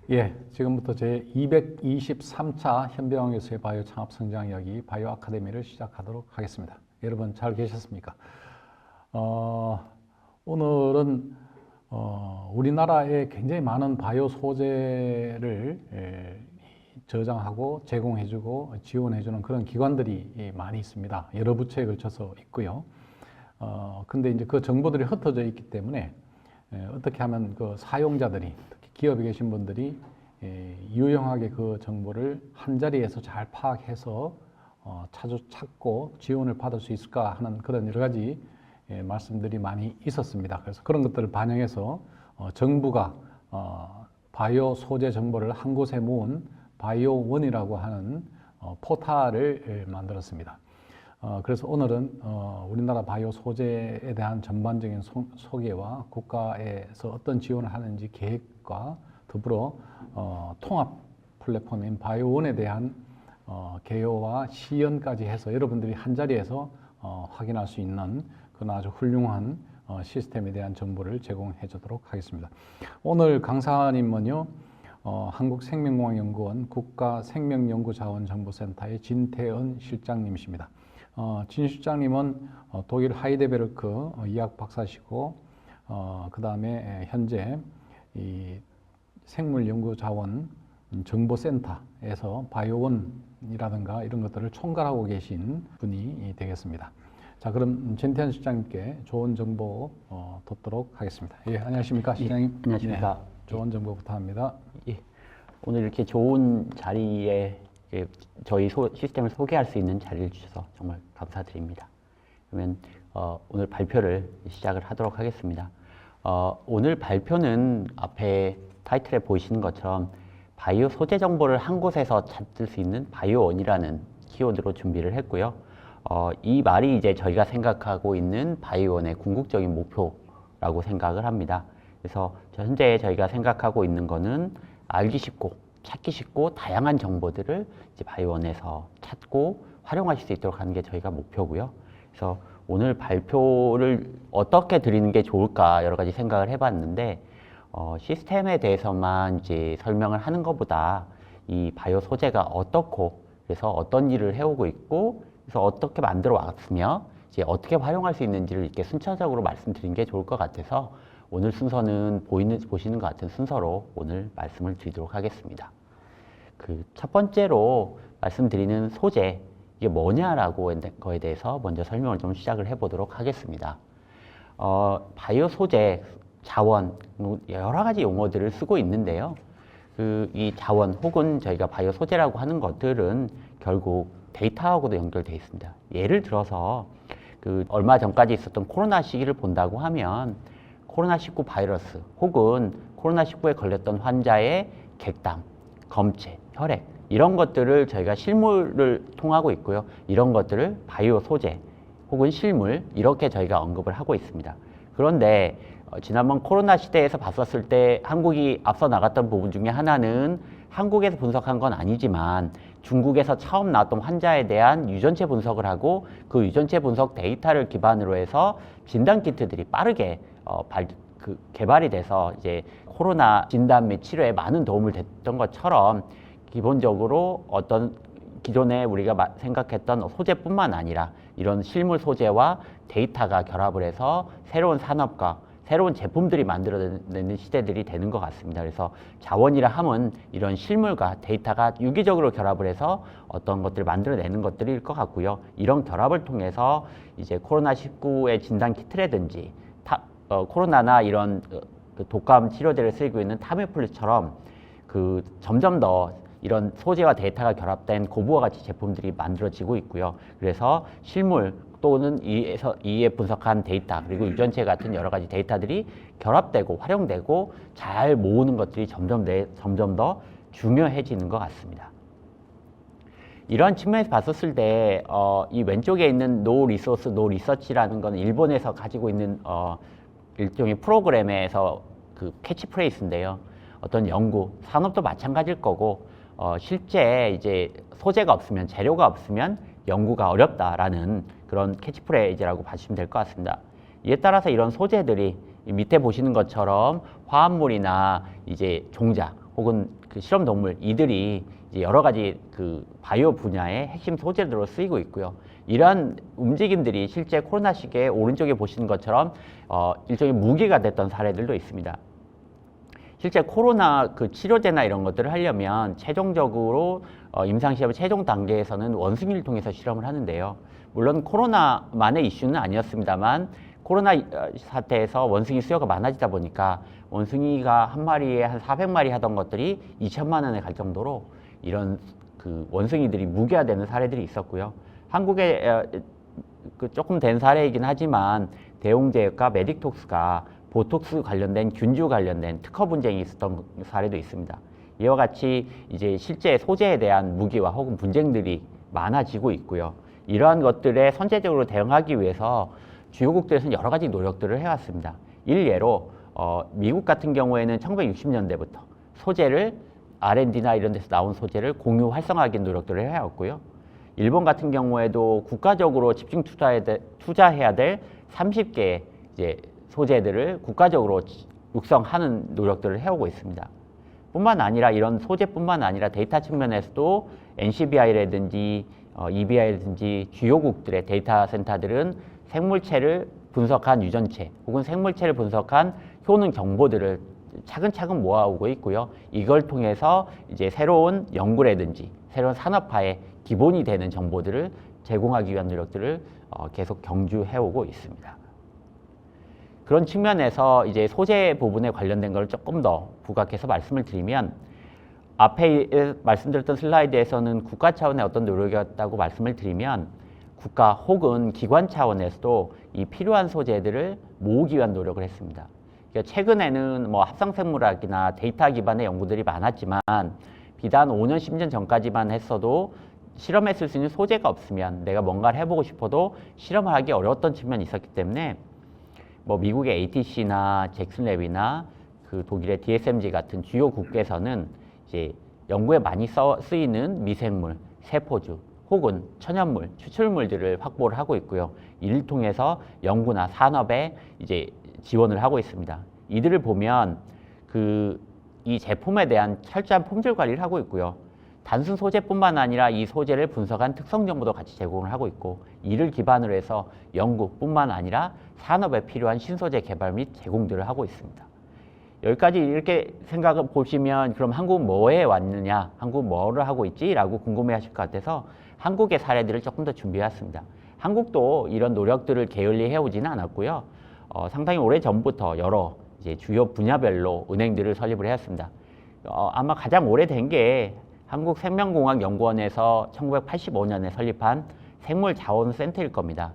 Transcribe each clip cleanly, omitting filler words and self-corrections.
예, 지금부터 제 223차 현병학교수의 바이오 창업 성장 이야기 바이오 아카데미를 시작하도록 하겠습니다. 여러분 잘 계셨습니까? 오늘은 우리나라에 굉장히 많은 바이오 소재를 저장하고 제공해주고 지원해주는 그런 기관들이 많이 있습니다. 여러 부처에 걸쳐서 있고요. 근데 이제 그 정보들이 흩어져 있기 때문에 어떻게 하면 그 사용자들이 특히 기업에 계신 분들이 유용하게 그 정보를 한 자리에서 잘 파악해서 찾고 지원을 받을 수 있을까 하는 그런 여러 가지 말씀들이 많이 있었습니다. 그래서 그런 것들을 반영해서 정부가 바이오 소재 정보를 한 곳에 모은 바이오원이라고 하는 포탈을 만들었습니다. 그래서 오늘은 우리나라 바이오 소재에 대한 전반적인 소개와 국가에서 어떤 지원을 하는지 계획과 더불어 통합 플랫폼인 바이오원에 대한 개요와 시연까지 해서 여러분들이 한자리에서 확인할 수 있는 그런 아주 훌륭한 시스템에 대한 정보를 제공해 주도록 하겠습니다. 오늘 강사님은요, 한국생명공학연구원 국가생명연구자원정보센터의 진태은 실장님이십니다. 진 실장님은 독일 하이데베르크 의학 박사시고 그 다음에 현재 이 생물연구자원 정보센터에서 바이오원이라든가 이런 것들을 총괄하고 계신 분이 되겠습니다. 자, 그럼 진태현 실장님께 좋은 정보 듣도록 하겠습니다. 예, 안녕하십니까, 실장님? 예, 안녕하십니까. 네, 좋은 정보 부탁합니다. 예, 오늘 이렇게 좋은 자리에 저희 시스템을 소개할 수 있는 자리를 주셔서 정말 감사드립니다. 그러면 오늘 발표를 시작을 하도록 하겠습니다. 오늘 발표는 앞에 타이틀에 보이시는 것처럼 바이오 소재 정보를 한 곳에서 찾을 수 있는 바이오원이라는 키워드로 준비를 했고요. 이 말이 이제 저희가 생각하고 있는 바이오원의 궁극적인 목표라고 생각을 합니다. 그래서 현재 저희가 생각하고 있는 거는 알기 쉽고 찾기 쉽고 다양한 정보들을 이제 바이오원에서 찾고 활용하실 수 있도록 하는 게 저희가 목표고요. 그래서 오늘 발표를 어떻게 드리는 게 좋을까 여러 가지 생각을 해봤는데 시스템에 대해서만 이제 설명을 하는 것보다 이 바이오 소재가 어떻고 그래서 어떤 일을 해오고 있고 그래서 어떻게 만들어 왔으며 이제 어떻게 활용할 수 있는지를 이렇게 순차적으로 말씀드리는 게 좋을 것 같아서 오늘 순서는 보시는 것 같은 순서로 오늘 말씀을 드리도록 하겠습니다. 그 첫 번째로 말씀드리는 소재, 이게 뭐냐라고 거에 대해서 먼저 설명을 좀 시작을 해보도록 하겠습니다. 바이오 소재, 자원, 여러 가지 용어들을 쓰고 있는데요. 이 자원 혹은 저희가 바이오 소재라고 하는 것들은 결국 데이터하고도 연결되어 있습니다. 예를 들어서 얼마 전까지 있었던 코로나 시기를 본다고 하면 코로나19 바이러스 혹은 코로나19에 걸렸던 환자의 객당, 검체, 혈액 이런 것들을 저희가 실물을 통하고 있고요. 이런 것들을 바이오 소재 혹은 실물 이렇게 저희가 언급을 하고 있습니다. 그런데 지난번 코로나 시대에서 봤었을 때 한국이 앞서 나갔던 부분 중에 하나는 한국에서 분석한 건 아니지만 중국에서 처음 나왔던 환자에 대한 유전체 분석을 하고 그 유전체 분석 데이터를 기반으로 해서 진단키트들이 빠르게 개발이 돼서 이제 코로나 진단 및 치료에 많은 도움을 줬던 것처럼 기본적으로 어떤 기존에 우리가 생각했던 소재뿐만 아니라 이런 실물 소재와 데이터가 결합을 해서 새로운 산업과 새로운 제품들이 만들어내는 시대들이 되는 것 같습니다. 그래서 자원이라 함은 이런 실물과 데이터가 유기적으로 결합을 해서 어떤 것들을 만들어내는 것들일 것 같고요. 이런 결합을 통해서 이제 코로나19의 진단 키트라든지 코로나나 이런 독감 치료제를 쓰이고 있는 타미플루처럼 점점 더 이런 소재와 데이터가 결합된 고부와 가치 제품들이 만들어지고 있고요. 그래서 실물 또는 이에 분석한 데이터 그리고 유전체 같은 여러 가지 데이터들이 결합되고 활용되고 잘 모으는 것들이 점점 더 중요해지는 것 같습니다. 이런 측면에서 봤었을 때 이 왼쪽에 있는 No Resource, No Research라는 건 일본에서 가지고 있는 일종의 프로그램에서 캐치프레이즈인데요. 어떤 연구, 산업도 마찬가지일 거고 실제 이제 소재가 없으면 재료가 없으면 연구가 어렵다라는 그런 캐치프레이즈라고 봐주시면 될 것 같습니다. 이에 따라서 이런 소재들이 밑에 보시는 것처럼 화합물이나 이제 종자 혹은 그 실험 동물 이들이 이제 여러 가지 그 바이오 분야의 핵심 소재들로 쓰이고 있고요. 이러한 움직임들이 실제 코로나 시기에 오른쪽에 보시는 것처럼 일종의 무기가 됐던 사례들도 있습니다. 실제 코로나 그 치료제나 이런 것들을 하려면 최종적으로 임상시험 최종 단계에서는 원숭이를 통해서 실험을 하는데요. 물론 코로나만의 이슈는 아니었습니다만 코로나 사태에서 원숭이 수요가 많아지다 보니까 원숭이가 한 마리에 한 400마리 하던 것들이 2천만 원에 갈 정도로 이런 그 원숭이들이 무기화되는 사례들이 있었고요. 한국에 그 조금 된 사례이긴 하지만 대웅제약과 메딕톡스가 보톡스 관련된 균주 관련된 특허 분쟁이 있었던 사례도 있습니다. 이와 같이 이제 실제 소재에 대한 무기와 혹은 분쟁들이 많아지고 있고요. 이러한 것들에 선제적으로 대응하기 위해서 주요국들에서는 여러 가지 노력들을 해왔습니다. 일례로 미국 같은 경우에는 1960년대부터 소재를 R&D나 이런 데서 나온 소재를 공유 활성화하기 노력들을 해왔고요. 일본 같은 경우에도 국가적으로 집중 투자해야 될 30개의 이제 소재들을 국가적으로 육성하는 노력들을 해오고 있습니다. 뿐만 아니라 이런 소재뿐만 아니라 데이터 측면에서도 NCBI라든지 EBI라든지 주요국들의 데이터 센터들은 생물체를 분석한 유전체 혹은 생물체를 분석한 효능 정보들을 차근차근 모아오고 있고요. 이걸 통해서 이제 새로운 연구라든지 새로운 산업화의 기본이 되는 정보들을 제공하기 위한 노력들을 계속 경주해오고 있습니다. 그런 측면에서 이제 소재 부분에 관련된 걸 조금 더 부각해서 말씀을 드리면 앞에 말씀드렸던 슬라이드에서는 국가 차원의 어떤 노력이었다고 말씀을 드리면 국가 혹은 기관 차원에서도 이 필요한 소재들을 모으기 위한 노력을 했습니다. 그러니까 최근에는 뭐 합성생물학이나 데이터 기반의 연구들이 많았지만 비단 5년, 10년 전까지만 했어도 실험에 쓸 수 있는 소재가 없으면 내가 뭔가를 해보고 싶어도 실험을 하기 어려웠던 측면이 있었기 때문에 뭐 미국의 ATC나 잭슨랩이나 그 독일의 DSMG 같은 주요 국에서는 이제 연구에 많이 쓰이는 미생물, 세포주 혹은 천연물, 추출물들을 확보를 하고 있고요. 이를 통해서 연구나 산업에 이제 지원을 하고 있습니다. 이들을 보면 이 제품에 대한 철저한 품질 관리를 하고 있고요. 단순 소재뿐만 아니라 이 소재를 분석한 특성 정보도 같이 제공을 하고 있고 이를 기반으로 해서 연구뿐만 아니라 산업에 필요한 신소재 개발 및 제공들을 하고 있습니다. 여기까지 이렇게 생각을 보시면 그럼 한국은 뭐에 왔느냐, 한국은 뭐를 하고 있지? 라고 궁금해 하실 것 같아서 한국의 사례들을 조금 더 준비해왔습니다. 한국도 이런 노력들을 게을리 해오지는 않았고요. 상당히 오래 전부터 여러 이제 주요 분야별로 은행들을 설립을 해왔습니다. 아마 가장 오래된 게 한국생명공학연구원에서 1985년에 설립한 생물자원센터일 겁니다.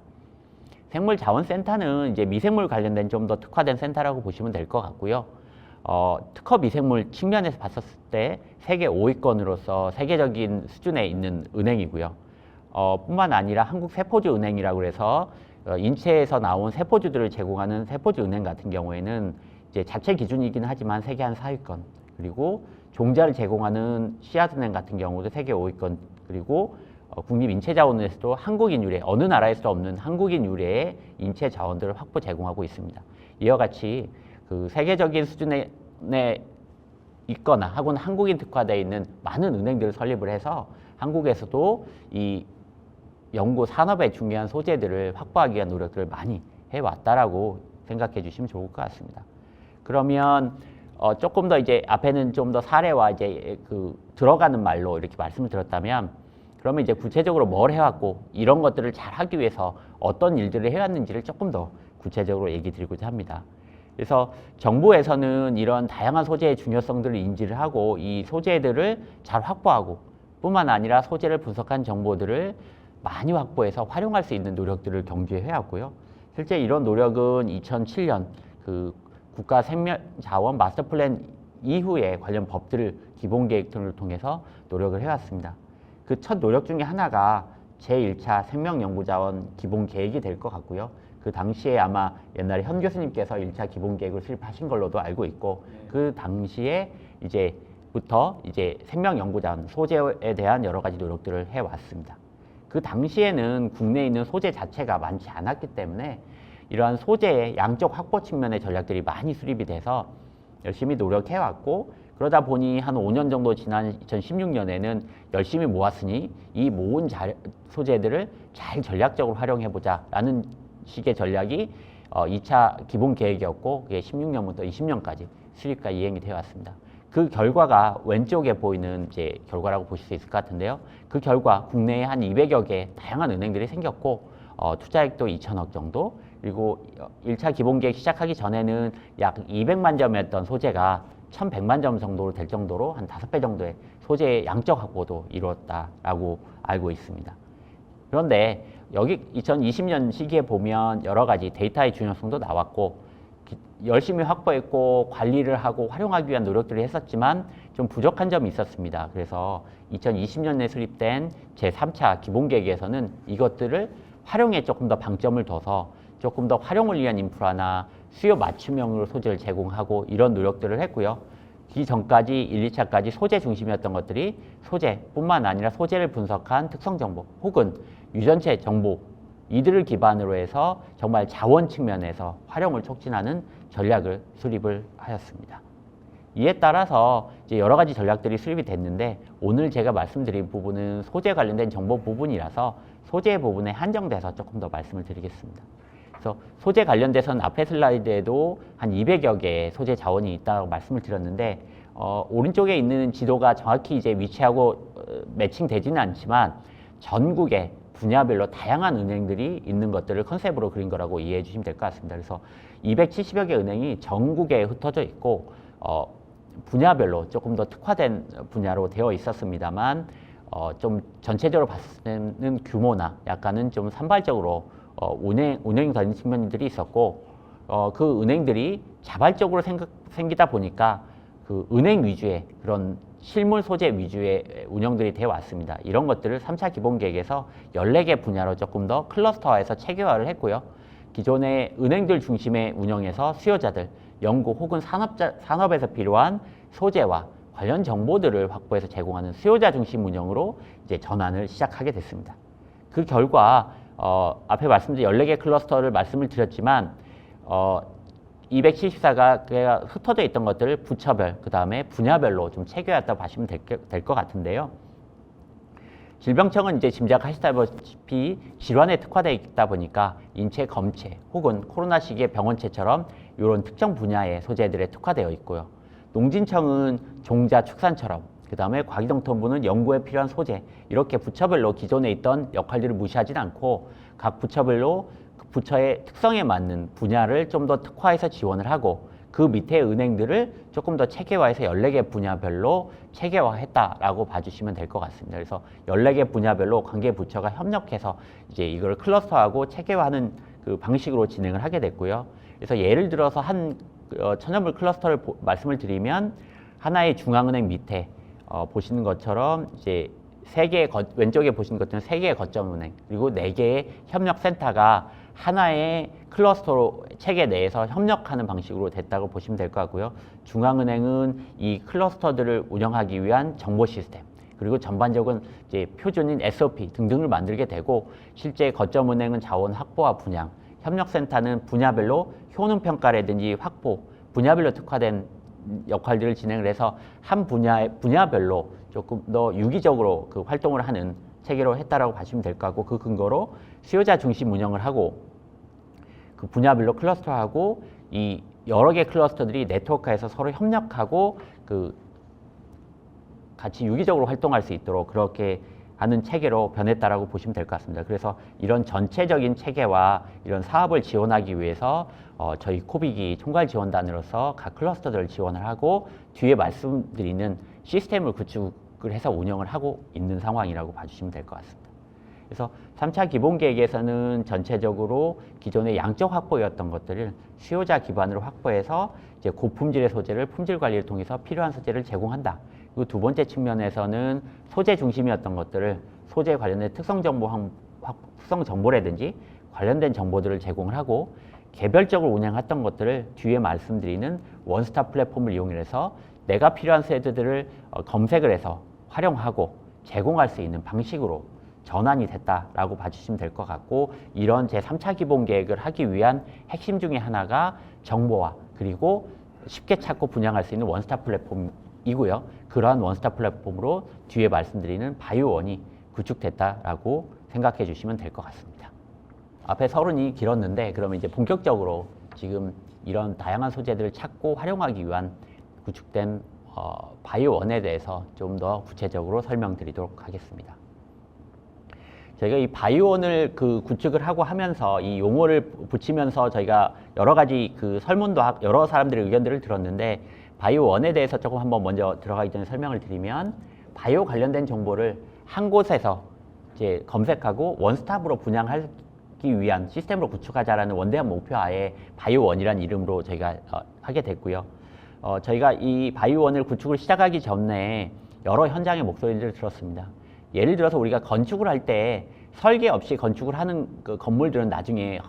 생물자원센터는 이제 미생물 관련된 좀 더 특화된 센터라고 보시면 될 것 같고요. 특허 미생물 측면에서 봤었을 때 세계 5위권으로서 세계적인 수준에 있는 은행이고요. 뿐만 아니라 한국세포주은행이라고 해서 인체에서 나온 세포주들을 제공하는 세포주은행 같은 경우에는 이제 자체 기준이긴 하지만 세계 한 4위권, 그리고 종자를 제공하는 씨앗은행 같은 경우도 세계 5위권, 그리고 국립인체자원에서도 한국인 유래, 어느 나라에서도 없는 한국인 유래의 인체 자원들을 확보 제공하고 있습니다. 이와 같이 그 세계적인 수준에 있거나 혹은 한국인 특화되어 있는 많은 은행들을 설립을 해서 한국에서도 이 연구 산업에 중요한 소재들을 확보하기 위한 노력들을 많이 해왔다라고 생각해 주시면 좋을 것 같습니다. 그러면 조금 더 이제 앞에는 좀 더 사례와 이제 그 들어가는 말로 이렇게 말씀을 드렸다면 그러면 이제 구체적으로 뭘 해왔고 이런 것들을 잘 하기 위해서 어떤 일들을 해왔는지를 조금 더 구체적으로 얘기 드리고자 합니다. 그래서 정부에서는 이런 다양한 소재의 중요성들을 인지를 하고 이 소재들을 잘 확보하고 뿐만 아니라 소재를 분석한 정보들을 많이 확보해서 활용할 수 있는 노력들을 경주해 해왔고요. 실제 이런 노력은 2007년 그 국가 생명자원 마스터 플랜 이후에 관련 법들을 기본 계획 등을 통해서 노력을 해왔습니다. 그 첫 노력 중에 하나가 제1차 생명연구자원 기본 계획이 될 것 같고요. 그 당시에 아마 옛날에 현 교수님께서 1차 기본 계획을 수립하신 걸로도 알고 있고 그 당시에 이제부터 이제 생명연구자원 소재에 대한 여러 가지 노력들을 해왔습니다. 그 당시에는 국내에 있는 소재 자체가 많지 않았기 때문에 이러한 소재의 양적 확보 측면의 전략들이 많이 수립이 돼서 열심히 노력해왔고 그러다 보니 한 5년 정도 지난 2016년에는 열심히 모았으니 이 모은 소재들을 잘 전략적으로 활용해보자라는 식의 전략이 2차 기본 계획이었고 그게 16년부터 20년까지 수립과 이행이 되어 왔습니다. 그 결과가 왼쪽에 보이는 이제 결과라고 보실 수 있을 것 같은데요. 그 결과 국내에 한 200여 개 다양한 은행들이 생겼고 투자액도 2천억 정도, 그리고 1차 기본 계획 시작하기 전에는 약 200만 점이었던 소재가 1100만 점 정도로 될 정도로 한 5배 정도의 소재의 양적 확보도 이루었다라고 알고 있습니다. 그런데 여기 2020년 시기에 보면 여러 가지 데이터의 중요성도 나왔고 열심히 확보했고 관리를 하고 활용하기 위한 노력들을 했었지만 좀 부족한 점이 있었습니다. 그래서 2020년에 수립된 제3차 기본계획에서는 이것들을 활용에 조금 더 방점을 둬서 조금 더 활용을 위한 인프라나 수요 맞춤형으로 소재를 제공하고 이런 노력들을 했고요. 이 전까지 1, 2차까지 소재 중심이었던 것들이 소재뿐만 아니라 소재를 분석한 특성 정보 혹은 유전체 정보 이들을 기반으로 해서 정말 자원 측면에서 활용을 촉진하는 전략을 수립을 하였습니다. 이에 따라서 이제 여러 가지 전략들이 수립이 됐는데 오늘 제가 말씀드린 부분은 소재 관련된 정보 부분이라서 소재 부분에 한정돼서 조금 더 말씀을 드리겠습니다. 그래서 소재 관련돼서는 앞에 슬라이드에도 한 200여 개의 소재 자원이 있다고 말씀을 드렸는데 오른쪽에 있는 지도가 정확히 이제 위치하고 매칭되지는 않지만 전국에 분야별로 다양한 은행들이 있는 것들을 컨셉으로 그린 거라고 이해해 주시면 될 것 같습니다. 그래서 270여 개 은행이 전국에 흩어져 있고 분야별로 조금 더 특화된 분야로 되어 있었습니다만 좀 전체적으로 봤을 때는 규모나 약간은 좀 산발적으로 운영이 되는 측면들이 있었고 그 은행들이 자발적으로 생기다 보니까 그 은행 위주의 그런 실물 소재 위주의 운영들이 되어 왔습니다. 이런 것들을 3차 기본계획에서 14개 분야로 조금 더 클러스터화해서 체계화를 했고요. 기존의 은행들 중심의 운영에서 수요자들, 연구 혹은 산업에서 필요한 소재와 관련 정보들을 확보해서 제공하는 수요자 중심 운영으로 이제 전환을 시작하게 됐습니다. 그 결과 앞에 말씀드린 14개 클러스터를 말씀을 드렸지만 274가 흩어져 있던 것들을 부처별, 그 다음에 분야별로 좀 체계화했다고 보시면 될 것 같은데요. 질병청은 이제 짐작하시다시피 질환에 특화되어 있다 보니까 인체 검체 혹은 코로나 시기의 병원체처럼 이런 특정 분야의 소재들에 특화되어 있고요. 농진청은 종자 축산처럼, 그 다음에 과기정통부는 연구에 필요한 소재, 이렇게 부처별로 기존에 있던 역할들을 무시하진 않고 각 부처별로 그 부처의 특성에 맞는 분야를 좀 더 특화해서 지원을 하고 그 밑에 은행들을 조금 더 체계화해서 14개 분야별로 체계화했다라고 봐주시면 될 것 같습니다. 그래서 14개 분야별로 관계 부처가 협력해서 이제 이걸 클러스터하고 체계화하는 그 방식으로 진행을 하게 됐고요. 그래서 예를 들어서 한 천연물 클러스터를 말씀을 드리면 하나의 중앙은행 밑에 보시는 것처럼 이제 왼쪽에 보시는 것처럼 3개의 거점은행 그리고 4개의 협력센터가 하나의 클러스터로 체계 내에서 협력하는 방식으로 됐다고 보시면 될 것 같고요. 중앙은행은 이 클러스터들을 운영하기 위한 정보 시스템 그리고 전반적인 이제 표준인 SOP 등등을 만들게 되고 실제 거점은행은 자원 확보와 분양, 협력센터는 분야별로 효능 평가라든지 확보, 분야별로 특화된 역할들을 진행을 해서 한 분야별로 조금 더 유기적으로 그 활동을 하는 체계로 했다라고 보시면 될 것 같고 그 근거로 수요자 중심 운영을 하고 그 분야별로 클러스터하고 이 여러 개 클러스터들이 네트워크에서 서로 협력하고 그 같이 유기적으로 활동할 수 있도록 그렇게 하는 체계로 변했다라고 보시면 될 것 같습니다. 그래서 이런 전체적인 체계와 이런 사업을 지원하기 위해서 저희 코빅이 총괄 지원단으로서 각 클러스터들을 지원을 하고 뒤에 말씀드리는 시스템을 구축을 해서 운영을 하고 있는 상황이라고 봐주시면 될 것 같습니다. 그래서 3차 기본계획에서는 전체적으로 기존의 양적 확보였던 것들을 수요자 기반으로 확보해서 이제 고품질의 소재를 품질 관리를 통해서 필요한 소재를 제공한다. 그리고 두 번째 측면에서는 소재 중심이었던 것들을 소재 관련된 특성 정보라든지 관련된 정보들을 제공을 하고 개별적으로 운영했던 것들을 뒤에 말씀드리는 원스톱 플랫폼을 이용해서 내가 필요한 소재들을 검색을 해서 활용하고 제공할 수 있는 방식으로 전환이 됐다라고 봐주시면 될 것 같고 이런 제3차 기본계획을 하기 위한 핵심 중에 하나가 정보화 그리고 쉽게 찾고 분양할 수 있는 원스톱 플랫폼 이고요. 그러한 원스톱 플랫폼으로 뒤에 말씀드리는 바이오원이 구축됐다라고 생각해 주시면 될 것 같습니다. 앞에 서론이 길었는데 그러면 이제 본격적으로 지금 이런 다양한 소재들을 찾고 활용하기 위한 구축된 바이오원에 대해서 좀 더 구체적으로 설명드리도록 하겠습니다. 저희가 이 바이오원을 구축을 하고 하면서 이 용어를 붙이면서 저희가 여러 가지 설문도 하고 여러 사람들의 의견들을 들었는데 바이오원에 대해서 조금 한번 먼저 들어가기 전에 설명을 드리면 바이오 관련된 정보를 한 곳에서 이제 검색하고 원스톱으로 분양하기 위한 시스템으로 구축하자라는 원대한 목표 하에 바이오원이라는 이름으로 저희가 하게 됐고요. 저희가 이 바이오원을 구축을 시작하기 전에 여러 현장의 목소리들을 들었습니다. 예를 들어서 우리가 건축을 할 때 설계 없이 건축을 하는 건물들은 나중에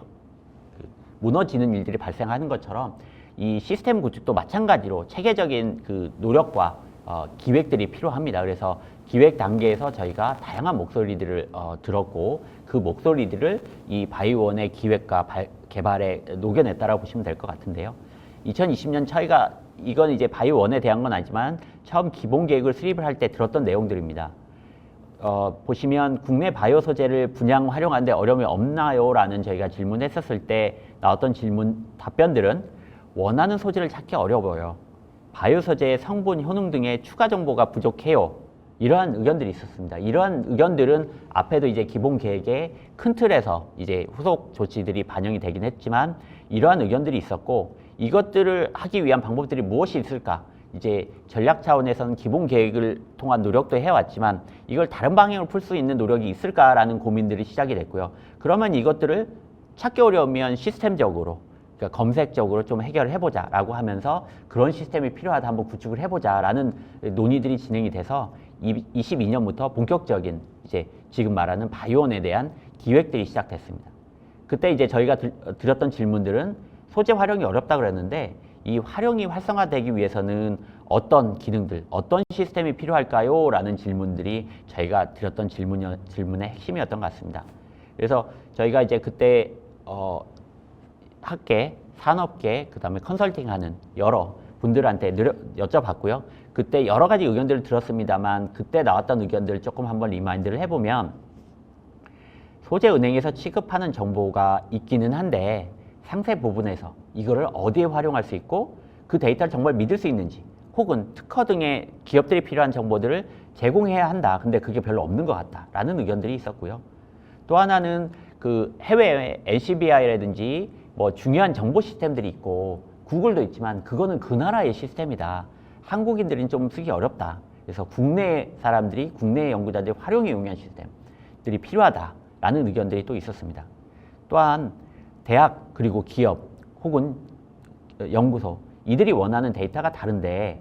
무너지는 일들이 발생하는 것처럼 이 시스템 구축도 마찬가지로 체계적인 노력과 기획들이 필요합니다. 그래서 기획 단계에서 저희가 다양한 목소리들을 들었고 그 목소리들을 이 바이오원의 기획과 개발에 녹여냈다라고 보시면 될 것 같은데요. 2020년 저희가 이건 이제 바이오원에 대한 건 아니지만 처음 기본 계획을 수립을 할 때 들었던 내용들입니다. 보시면 국내 바이오 소재를 분양 활용하는데 어려움이 없나요? 라는 저희가 질문했었을 때 나왔던 답변들은 원하는 소재를 찾기 어려워요. 바이오 소재의 성분, 효능 등의 추가 정보가 부족해요. 이러한 의견들이 있었습니다. 이러한 의견들은 앞에도 이제 기본 계획의 큰 틀에서 이제 후속 조치들이 반영이 되긴 했지만 이러한 의견들이 있었고 이것들을 하기 위한 방법들이 무엇이 있을까? 이제 전략 차원에서는 기본 계획을 통한 노력도 해왔지만 이걸 다른 방향으로 풀 수 있는 노력이 있을까라는 고민들이 시작이 됐고요. 그러면 이것들을 찾기 어려우면 시스템적으로 그러니까 검색적으로 좀 해결을 해보자라고 하면서 그런 시스템이 필요하다 한번 구축을 해보자라는 논의들이 진행이 돼서 22년부터 본격적인 이제 지금 말하는 바이오원에 대한 기획들이 시작됐습니다. 그때 이제 저희가 드렸던 질문들은 소재 활용이 어렵다 그랬는데 이 활용이 활성화되기 위해서는 어떤 기능들, 어떤 시스템이 필요할까요? 라는 질문들이 저희가 드렸던 질문의 핵심이었던 것 같습니다. 그래서 저희가 이제 그때 학계, 산업계, 그 다음에 컨설팅하는 여러 분들한테 여쭤봤고요. 그때 여러 가지 의견들을 들었습니다만 그때 나왔던 의견들을 조금 한번 리마인드를 해보면 소재은행에서 취급하는 정보가 있기는 한데 상세 부분에서 이거를 어디에 활용할 수 있고 그 데이터를 정말 믿을 수 있는지 혹은 특허 등의 기업들이 필요한 정보들을 제공해야 한다. 근데 그게 별로 없는 것 같다라는 의견들이 있었고요. 또 하나는 해외 NCBI라든지 뭐 중요한 정보 시스템들이 있고 구글도 있지만 그거는 그 나라의 시스템이다. 한국인들은 좀 쓰기 어렵다. 그래서 국내 사람들이 국내 연구자들이 활용에 용이한 시스템들이 필요하다라는 의견들이 또 있었습니다. 또한 대학 그리고 기업 혹은 연구소 이들이 원하는 데이터가 다른데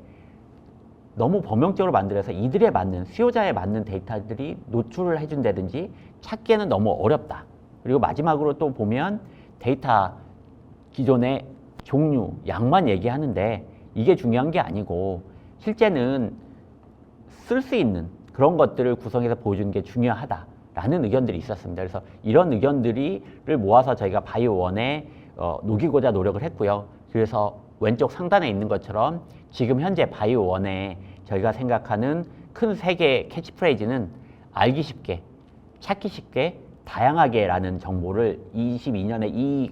너무 범용적으로 만들어서 이들에 맞는 수요자에 맞는 데이터들이 노출을 해준다든지 찾기에는 너무 어렵다. 그리고 마지막으로 또 보면 데이터 기존의 종류, 양만 얘기하는데 이게 중요한 게 아니고 실제는 쓸 수 있는 그런 것들을 구성해서 보여주는 게 중요하다라는 의견들이 있었습니다. 그래서 이런 의견들을 모아서 저희가 바이오원에 녹이고자 노력을 했고요. 그래서 왼쪽 상단에 있는 것처럼 지금 현재 바이오원에 저희가 생각하는 큰 세 개의 캐치프레이즈는 알기 쉽게, 찾기 쉽게, 다양하게라는 정보를 22년에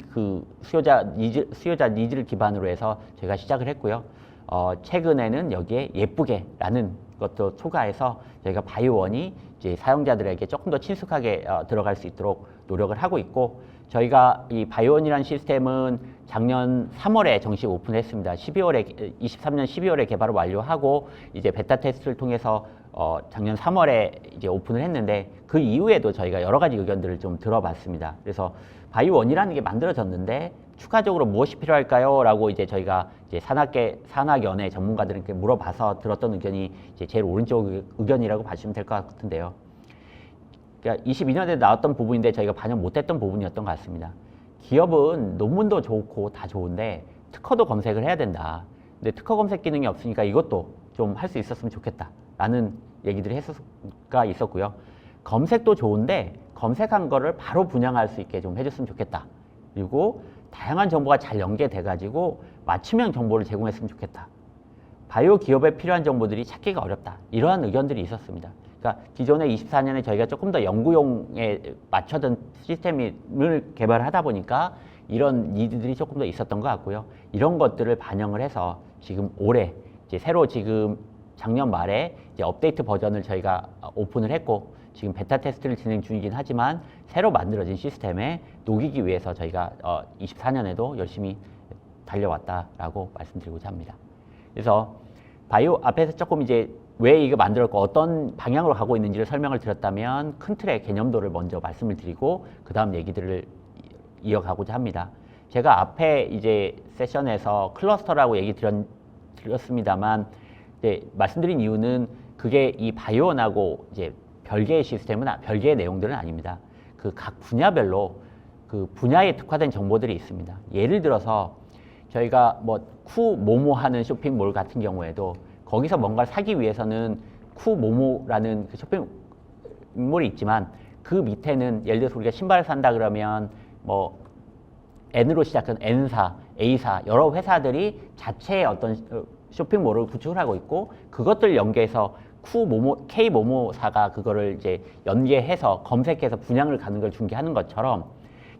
수요자 니즈를 기반으로 해서 저희가 시작을 했고요. 최근에는 여기에 예쁘게라는 것도 초과해서 저희가 바이오원이 이제 사용자들에게 조금 더 친숙하게 들어갈 수 있도록 노력을 하고 있고 저희가 이 바이오원이라는 시스템은 작년 3월에 정식 오픈했습니다. 23년 12월에 개발을 완료하고 이제 베타 테스트를 통해서 작년 3월에 이제 오픈을 했는데 그 이후에도 저희가 여러 가지 의견들을 좀 들어봤습니다. 그래서 바이오원이라는 게 만들어졌는데 추가적으로 무엇이 필요할까요? 라고 이제 저희가 이제 산학연의 전문가들에게 물어봐서 들었던 의견이 이제 제일 오른쪽 의견이라고 봐주시면 될 것 같은데요. 그러니까 22년에 나왔던 부분인데 저희가 반영 못했던 부분이었던 것 같습니다. 기업은 논문도 좋고 다 좋은데 특허도 검색을 해야 된다. 근데 특허 검색 기능이 없으니까 이것도 좀 할 수 있었으면 좋겠다라는 얘기들이 있었고요. 검색도 좋은데 검색한 거를 바로 분양할 수 있게 좀 해줬으면 좋겠다. 그리고 다양한 정보가 잘 연계돼가지고 맞춤형 정보를 제공했으면 좋겠다. 바이오 기업에 필요한 정보들이 찾기가 어렵다. 이러한 의견들이 있었습니다. 그러니까 기존에 24년에 저희가 조금 더 연구용에 맞춰진 시스템을 개발하다 보니까 이런 니드들이 조금 더 있었던 것 같고요. 이런 것들을 반영을 해서 지금 올해 이제 새로 지금 작년 말에 이제 업데이트 버전을 저희가 오픈을 했고 지금 베타 테스트를 진행 중이긴 하지만 새로 만들어진 시스템에 녹이기 위해서 저희가 24년에도 열심히 달려왔다라고 말씀드리고자 합니다. 그래서 바이오 앞에서 조금 이제 왜 이거 만들었고 어떤 방향으로 가고 있는지를 설명을 드렸다면 큰 틀의 개념도를 먼저 말씀을 드리고 그 다음 얘기들을 이어가고자 합니다. 제가 앞에 이제 세션에서 클러스터라고 얘기 드렸습니다만 이제 말씀드린 이유는 그게 이 바이오원하고 이제 별개의 시스템은 별개의 내용들은 아닙니다. 그 각 분야별로 그 분야에 특화된 정보들이 있습니다. 예를 들어서 저희가 뭐 쿠모모 하는 쇼핑몰 같은 경우에도 거기서 뭔가를 사기 위해서는 쿠모모라는 그 쇼핑몰이 있지만 그 밑에는 예를 들어서 우리가 신발을 산다 그러면 뭐 N으로 시작한 N사, A사 여러 회사들이 자체의 어떤 쇼핑몰을 구축을 하고 있고 그것들 연계해서 쿠모모, K모모사가 그거를 이제 연계해서 검색해서 분양을 가는 걸 중개하는 것처럼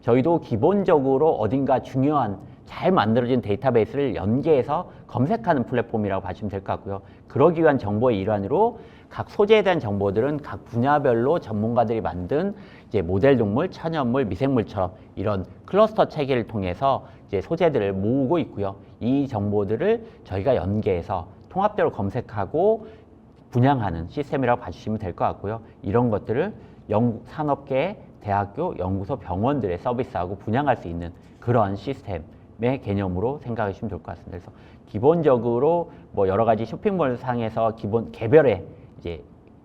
저희도 기본적으로 어딘가 중요한 잘 만들어진 데이터베이스를 연계해서 검색하는 플랫폼이라고 봐주시면 될 것 같고요. 그러기 위한 정보의 일환으로 각 소재에 대한 정보들은 각 분야별로 전문가들이 만든 이제 모델 동물, 천연물, 미생물처럼 이런 클러스터 체계를 통해서 이제 소재들을 모으고 있고요. 이 정보들을 저희가 연계해서 통합적으로 검색하고 분양하는 시스템이라고 봐주시면 될 것 같고요. 이런 것들을 산업계, 대학교, 연구소, 병원들의 서비스하고 분양할 수 있는 그런 시스템의 개념으로 생각해 주시면 좋을 것 같습니다. 그래서 기본적으로 뭐 여러 가지 쇼핑몰 상에서 기본 개별의 이제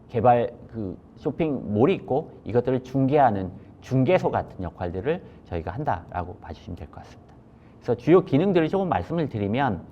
개발 그 쇼핑몰이 있고 이것들을 중개하는 중개소 같은 역할들을 저희가 한다라고 봐주시면 될 것 같습니다. 그래서 주요 기능들을 조금 말씀을 드리면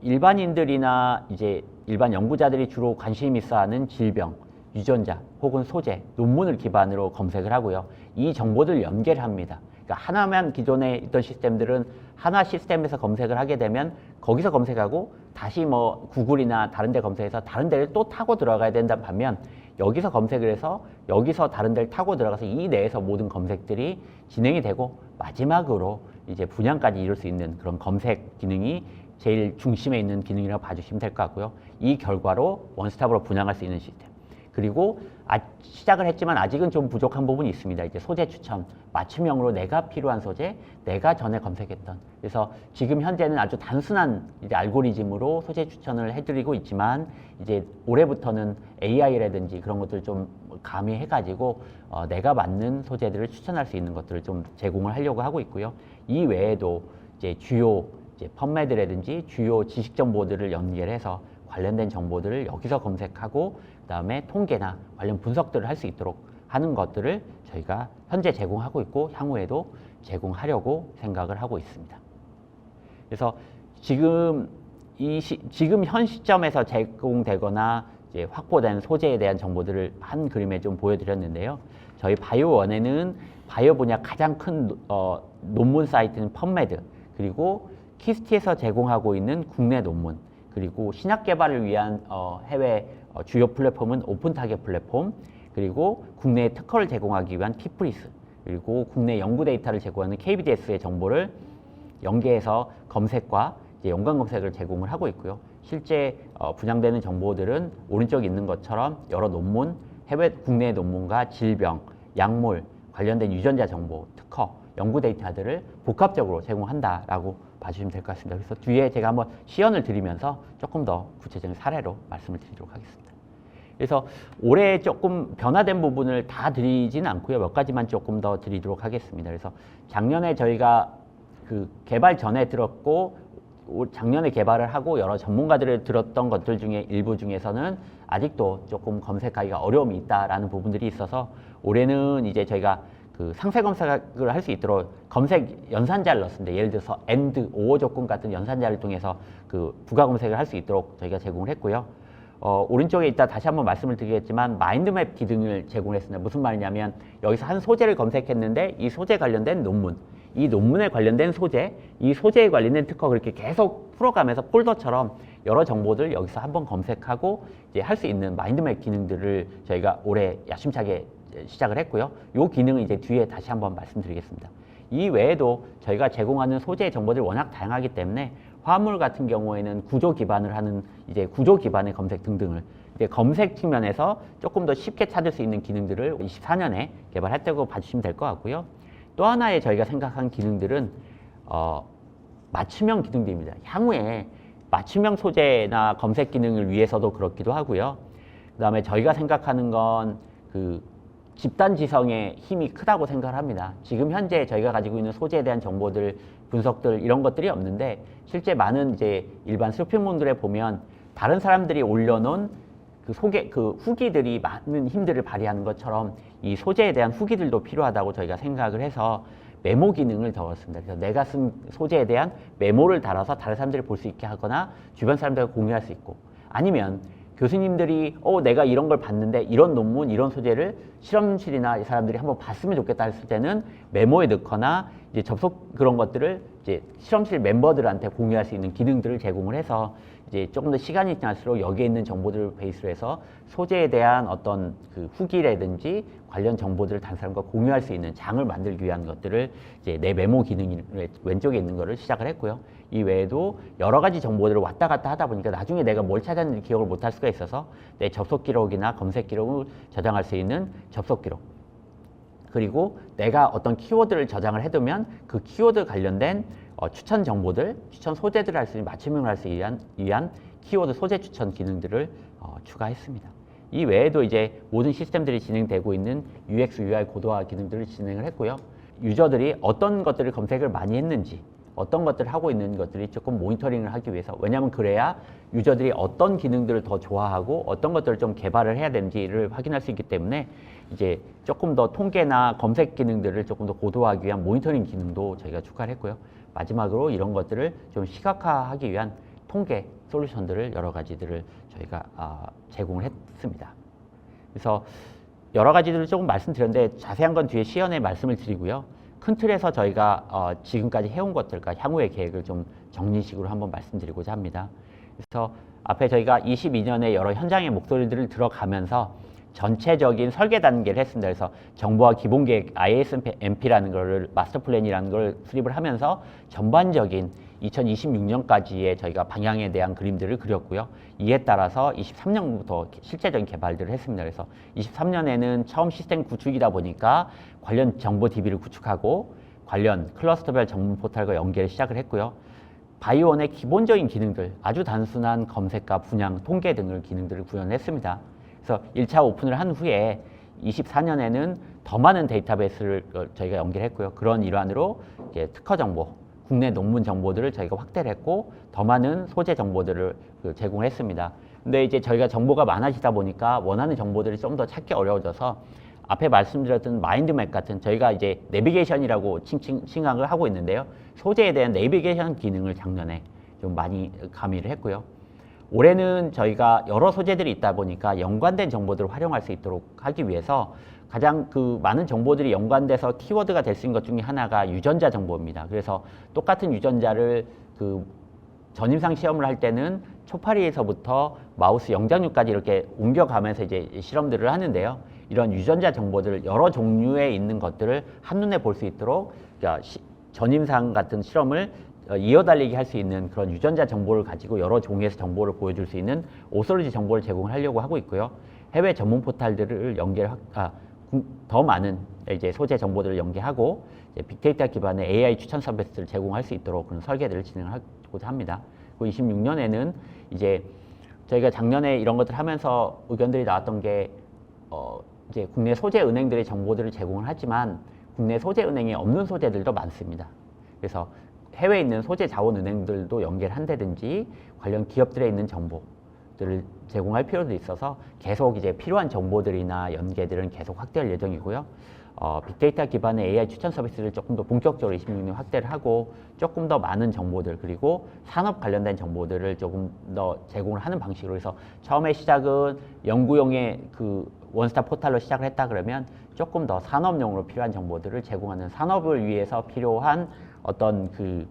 일반인들이나 이제 일반 연구자들이 주로 관심 있어 하는 질병, 유전자 혹은 소재, 논문을 기반으로 검색을 하고요. 이 정보들 연계를 합니다. 그러니까 하나만 기존에 있던 시스템들은 하나 시스템에서 검색을 하게 되면 거기서 검색하고 다시 뭐 구글이나 다른 데 검색해서 다른 데를 또 타고 들어가야 된다는 반면 여기서 검색을 해서 여기서 다른 데를 타고 들어가서 이 내에서 모든 검색들이 진행이 되고 마지막으로 이제 분양까지 이룰 수 있는 그런 검색 기능이 제일 중심에 있는 기능이라고 봐주시면 될 것 같고요. 이 결과로 원스톱으로 분양할 수 있는 시스템. 그리고 시작을 했지만 아직은 좀 부족한 부분이 있습니다. 이제 소재 추천, 맞춤형으로 내가 필요한 소재, 내가 전에 검색했던. 그래서 지금 현재는 아주 단순한 이제 알고리즘으로 소재 추천을 해드리고 있지만 이제 올해부터는 AI라든지 그런 것들 좀 가미해가지고 내가 맞는 소재들을 추천할 수 있는 것들을 좀 제공을 하려고 하고 있고요. 이 외에도 이제 주요 이제 펌메드라든지 주요 지식 정보들을 연결해서 관련된 정보들을 여기서 검색하고 그다음에 통계나 관련 분석들을 할 수 있도록 하는 것들을 저희가 현재 제공하고 있고 향후에도 제공하려고 생각을 하고 있습니다. 그래서 지금 지금 현 시점에서 제공되거나 이제 확보된 소재에 대한 정보들을 한 그림에 좀 보여드렸는데요. 저희 바이오원에는 바이오 분야 가장 큰 논문 사이트는 펌메드 그리고 키스티에서 제공하고 있는 국내 논문 그리고 신약 개발을 위한 해외 주요 플랫폼은 오픈타겟 플랫폼 그리고 국내에 특허를 제공하기 위한 피프리스 그리고 국내 연구 데이터를 제공하는 KBDS의 정보를 연계해서 검색과 이제 연관 검색을 제공을 하고 있고요. 실제 분양되는 정보들은 오른쪽에 있는 것처럼 여러 논문, 해외 국내 논문과 질병, 약물, 관련된 유전자 정보, 특허, 연구 데이터들을 복합적으로 제공한다라고 봐주시면 될 것 같습니다. 그래서 뒤에 제가 한번 시연을 드리면서 조금 더 구체적인 사례로 말씀을 드리도록 하겠습니다. 그래서 올해 조금 변화된 부분을 다 드리지는 않고요. 몇 가지만 조금 더 드리도록 하겠습니다. 그래서 작년에 저희가 그 개발 전에 들었고 작년에 개발을 하고 여러 전문가들을 들었던 것들 중에 일부 중에서는 아직도 조금 검색하기가 어려움이 있다라는 부분들이 있어서 올해는 이제 저희가 그 상세 검색을 할 수 있도록 검색 연산자를 넣었습니다. 예를 들어서 AND, OO 조건 같은 연산자를 통해서 그 부가 검색을 할 수 있도록 저희가 제공을 했고요. 오른쪽에 있다 다시 한번 말씀을 드리겠지만 마인드맵 기능을 제공했습니다. 무슨 말이냐면 여기서 한 소재를 검색했는데 이 소재 관련된 논문 이 논문에 관련된 소재, 이 소재에 관련된 특허 그렇게 계속 풀어가면서 폴더처럼 여러 정보들 여기서 한번 검색하고 이제 할 수 있는 마인드맵 기능들을 저희가 올해 야심차게 시작을 했고요. 이 기능은 이제 뒤에 다시 한번 말씀드리겠습니다. 이 외에도 저희가 제공하는 소재 정보들이 워낙 다양하기 때문에 화물 같은 경우에는 구조 기반을 하는 이제 구조 기반의 검색 등등을 이제 검색 측면에서 조금 더 쉽게 찾을 수 있는 기능들을 24년에 개발했다고 봐주시면 될 것 같고요. 또 하나의 저희가 생각한 기능들은 맞춤형 기능들입니다. 향후에 맞춤형 소재나 검색 기능을 위해서도 그렇기도 하고요. 그 다음에 저희가 생각하는 건 그 집단 지성의 힘이 크다고 생각을 합니다. 지금 현재 저희가 가지고 있는 소재에 대한 정보들, 분석들 이런 것들이 없는데 실제 많은 이제 일반 쇼핑몰들에 보면 다른 사람들이 올려놓은 그 후기들이 많은 힘들을 발휘하는 것처럼 이 소재에 대한 후기들도 필요하다고 저희가 생각을 해서 메모 기능을 넣었습니다. 그래서 내가 쓴 소재에 대한 메모를 달아서 다른 사람들이 볼 수 있게 하거나 주변 사람들과 공유할 수 있고 아니면 교수님들이 내가 이런 걸 봤는데 이런 논문, 이런 소재를 실험실이나 사람들이 한번 봤으면 좋겠다 했을 때는 메모에 넣거나 이제 접속 그런 것들을 이제 실험실 멤버들한테 공유할 수 있는 기능들을 제공을 해서 이제 조금 더 시간이 지날수록 여기에 있는 정보들을 베이스로 해서 소재에 대한 어떤 그 후기라든지 관련 정보들을 다른 사람과 공유할 수 있는 장을 만들기 위한 것들을 이제 내 메모 기능 왼쪽에 있는 거를 시작을 했고요. 이 외에도 여러 가지 정보들을 왔다 갔다 하다 보니까 나중에 내가 뭘 찾았는지 기억을 못 할 수가 있어서 내 접속 기록이나 검색 기록을 저장할 수 있는 접속 기록 그리고 내가 어떤 키워드를 저장을 해두면 그 키워드 관련된 추천 정보들, 추천 소재들을 할 수 있는 맞춤형을 할 수 위한 키워드 소재 추천 기능들을 추가했습니다. 이 외에도 이제 모든 시스템들이 진행되고 있는 UX, UI 고도화 기능들을 진행을 했고요. 유저들이 어떤 것들을 검색을 많이 했는지 어떤 것들을 하고 있는 것들이 조금 모니터링을 하기 위해서 왜냐하면 그래야 유저들이 어떤 기능들을 더 좋아하고 어떤 것들을 좀 개발을 해야 되는지를 확인할 수 있기 때문에 이제 조금 더 통계나 검색 기능들을 조금 더 고도화하기 위한 모니터링 기능도 저희가 추가를 했고요. 마지막으로 이런 것들을 좀 시각화하기 위한 통계 솔루션들을 여러 가지들을 저희가 제공을 했습니다. 그래서 여러 가지들을 조금 말씀드렸는데 자세한 건 뒤에 시연에 말씀을 드리고요. 큰 틀에서 저희가 지금까지 해온 것들과 향후의 계획을 좀 정리식으로 한번 말씀드리고자 합니다. 그래서 앞에 저희가 22년에 여러 현장의 목소리들을 들어가면서 전체적인 설계 단계를 했습니다. 그래서 정보화 기본계획 ISMP라는 거를 마스터 플랜이라는 걸 수립을 하면서 전반적인 2026년까지의 저희가 방향에 대한 그림들을 그렸고요. 이에 따라서 23년부터 실제적인 개발들을 했습니다. 그래서 23년에는 처음 시스템 구축이다 보니까 관련 정보 DB를 구축하고 관련 클러스터별 전문 포털과 연계를 시작을 했고요. 바이오원의 기본적인 기능들, 아주 단순한 검색과 분양, 통계 등을 기능들을 구현했습니다. 그래서 1차 오픈을 한 후에 24년에는 더 많은 데이터베이스를 저희가 연결했고요. 그런 일환으로 특허 정보, 국내 논문 정보들을 저희가 확대를 했고 더 많은 소재 정보들을 제공했습니다. 근데 이제 저희가 정보가 많아지다 보니까 원하는 정보들이 좀 더 찾기 어려워져서 앞에 말씀드렸던 마인드맵 같은 저희가 이제 내비게이션이라고 칭함을 하고 있는데요. 소재에 대한 내비게이션 기능을 작년에 좀 많이 가미를 했고요. 올해는 저희가 여러 소재들이 있다 보니까 연관된 정보들을 활용할 수 있도록 하기 위해서 가장 많은 정보들이 연관돼서 키워드가 될 수 있는 것 중에 하나가 유전자 정보입니다. 그래서 똑같은 유전자를 전임상 시험을 할 때는 초파리에서부터 마우스 영장류까지 이렇게 옮겨가면서 이제 실험들을 하는데요. 이런 유전자 정보들 여러 종류의 있는 것들을 한눈에 볼 수 있도록 전임상 같은 실험을 이어달리기 할 수 있는 그런 유전자 정보를 가지고 여러 종에서 정보를 보여줄 수 있는 오솔로지 정보를 제공하려고 하고 있고요. 해외 전문 포털들을 더 많은 이제 소재 정보들을 연계하고 이제 빅데이터 기반의 AI 추천 서비스를 제공할 수 있도록 그런 설계들을 진행하고자 합니다. 그리고 26년에는 이제 저희가 작년에 이런 것들 하면서 의견들이 나왔던 게 이제 국내 소재 은행들의 정보들을 제공을 하지만 국내 소재 은행에 없는 소재들도 많습니다. 그래서 해외에 있는 소재 자원 은행들도 연계를 한다든지 관련 기업들에 있는 정보들을 제공할 필요도 있어서 계속 이제 필요한 정보들이나 연계들은 계속 확대할 예정이고요. 빅데이터 기반의 AI 추천 서비스를 조금 더 본격적으로 26년 확대를 하고 조금 더 많은 정보들 그리고 산업 관련된 정보들을 조금 더 제공을 하는 방식으로 해서 처음에 시작은 연구용의 그 원스톱 포털로 시작을 했다 그러면 조금 더 산업용으로 필요한 정보들을 제공하는 산업을 위해서 필요한 어떤 그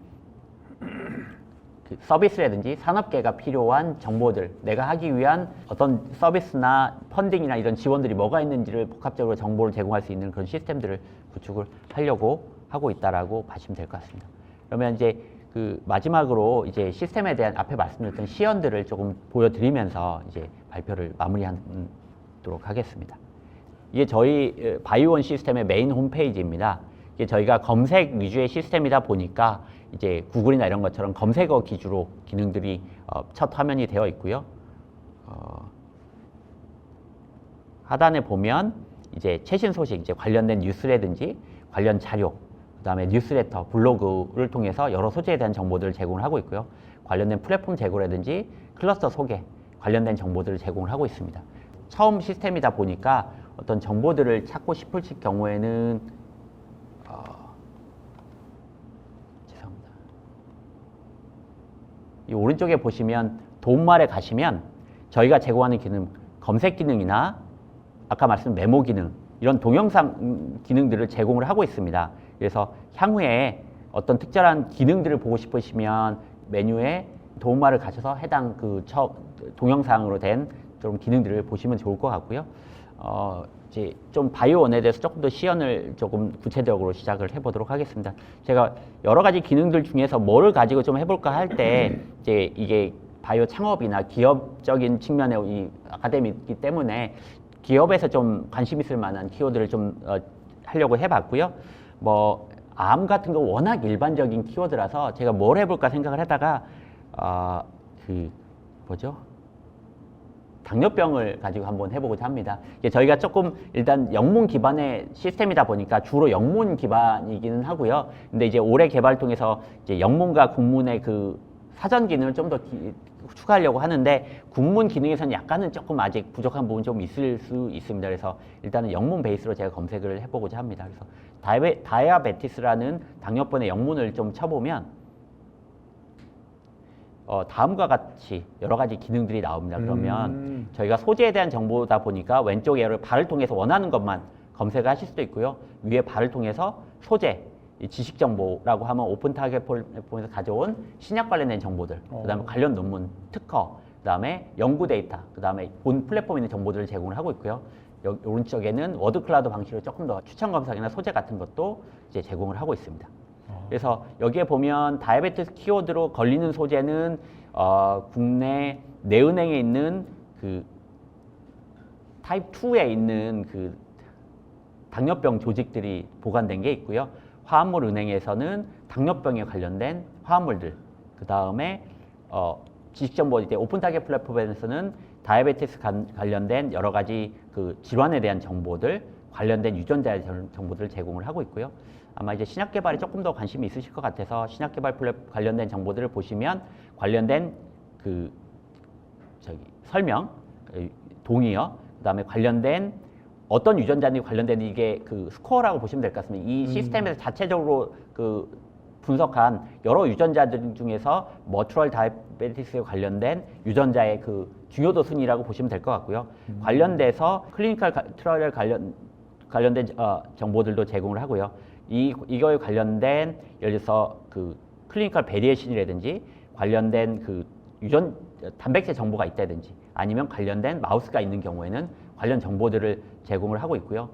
서비스라든지 산업계가 필요한 정보들 내가 하기 위한 어떤 서비스나 펀딩이나 이런 지원들이 뭐가 있는지를 복합적으로 정보를 제공할 수 있는 그런 시스템들을 구축을 하려고 하고 있다라고 보시면 될 것 같습니다. 그러면 이제 그 마지막으로 이제 시스템에 대한 앞에 말씀드렸던 시연들을 조금 보여드리면서 이제 발표를 마무리하도록 하겠습니다. 이게 저희 바이오원 시스템의 메인 홈페이지입니다. 이게 저희가 검색 위주의 시스템이다 보니까 이제 구글이나 이런 것처럼 검색어 기주로 기능들이 첫 화면이 되어 있고요. 하단에 보면 이제 최신 소식, 이제 관련된 뉴스라든지 관련 자료, 그다음에 뉴스레터, 블로그를 통해서 여러 소재에 대한 정보들을 제공을 하고 있고요. 관련된 플랫폼 제공이라든지 클러스터 소개, 관련된 정보들을 제공을 하고 있습니다. 처음 시스템이다 보니까 어떤 정보들을 찾고 싶을 경우에는 죄송합니다. 이 오른쪽에 보시면 도움말에 가시면 저희가 제공하는 기능, 검색 기능이나 아까 말씀 메모 기능, 이런 동영상 기능들을 제공을 하고 있습니다. 그래서 향후에 어떤 특별한 기능들을 보고 싶으시면 메뉴에 도움말을 가셔서 해당 그 동영상으로 된 좀 기능들을 보시면 좋을 것 같고요. 이제 좀 바이오원에 대해서 조금 더 시연을 조금 구체적으로 시작을 해보도록 하겠습니다. 제가 여러 가지 기능들 중에서 뭐를 가지고 좀 해볼까 할 때 이제 이게 바이오 창업이나 기업적인 측면의 이 아카데미이기 때문에 기업에서 좀 관심 있을 만한 키워드를 좀 하려고 해봤고요. 뭐 암 같은 거 워낙 일반적인 키워드라서 제가 뭘 해볼까 생각을 하다가 당뇨병을 가지고 한번 해보고자 합니다. 저희가 조금 일단 영문 기반의 시스템이다 보니까 주로 영문 기반이기는 하고요. 근데 이제 올해 개발 통해서 이제 영문과 국문의 그 사전 기능을 좀 더 추가하려고 하는데 국문 기능에서는 약간은 조금 아직 부족한 부분이 좀 있을 수 있습니다. 그래서 일단은 영문 베이스로 제가 검색을 해보고자 합니다. 그래서 다이아베티스라는 당뇨병의 영문을 좀 쳐보면 다음과 같이 여러 가지 기능들이 나옵니다. 그러면 저희가 소재에 대한 정보다 보니까 왼쪽에 발을 통해서 원하는 것만 검색을 하실 수도 있고요. 위에 발을 통해서 소재, 지식 정보라고 하면 오픈 타겟 플랫폼에서 가져온 신약 관련된 정보들, 그다음에 관련 논문, 특허, 그다음에 연구 데이터, 그다음에 본 플랫폼에 있는 정보들을 제공을 하고 있고요. 오른쪽에는 워드 클라우드 방식으로 조금 더 추천 검색이나 소재 같은 것도 이제 제공을 하고 있습니다. 그래서 여기에 보면 다이아베티스 키워드로 걸리는 소재는 국내 내은행에 있는 그 타입 2에 있는 그 당뇨병 조직들이 보관된 게 있고요. 화합물 은행에서는 당뇨병에 관련된 화합물들, 그 다음에 지식정보 이제 오픈 타겟 플랫폼에서는 다이아베티스 관련된 여러 가지 그 질환에 대한 정보들, 관련된 유전자의 정보들을 제공을 하고 있고요. 아마 이제 신약 개발에 조금 더 관심이 있으실 것 같아서 신약 개발 관련된 정보들을 보시면 관련된 그 설명, 동의어, 그다음에 관련된 어떤 유전자들이 관련된 이게 그 스코어라고 보시면 될 것 같습니다. 이 시스템에서 자체적으로 그 분석한 여러 유전자들 중에서 머추럴 다이아베티스에 관련된 유전자의 그 중요도 순위라고 보시면 될 것 같고요. 관련돼서 클리니컬 트라이얼 관련된 정보들도 제공을 하고요. 이거에 관련된 예를 들어서 그 클리니컬 베리에이션이라든지 관련된 그 단백질 정보가 있다든지 아니면 관련된 마우스가 있는 경우에는 관련 정보들을 제공을 하고 있고요.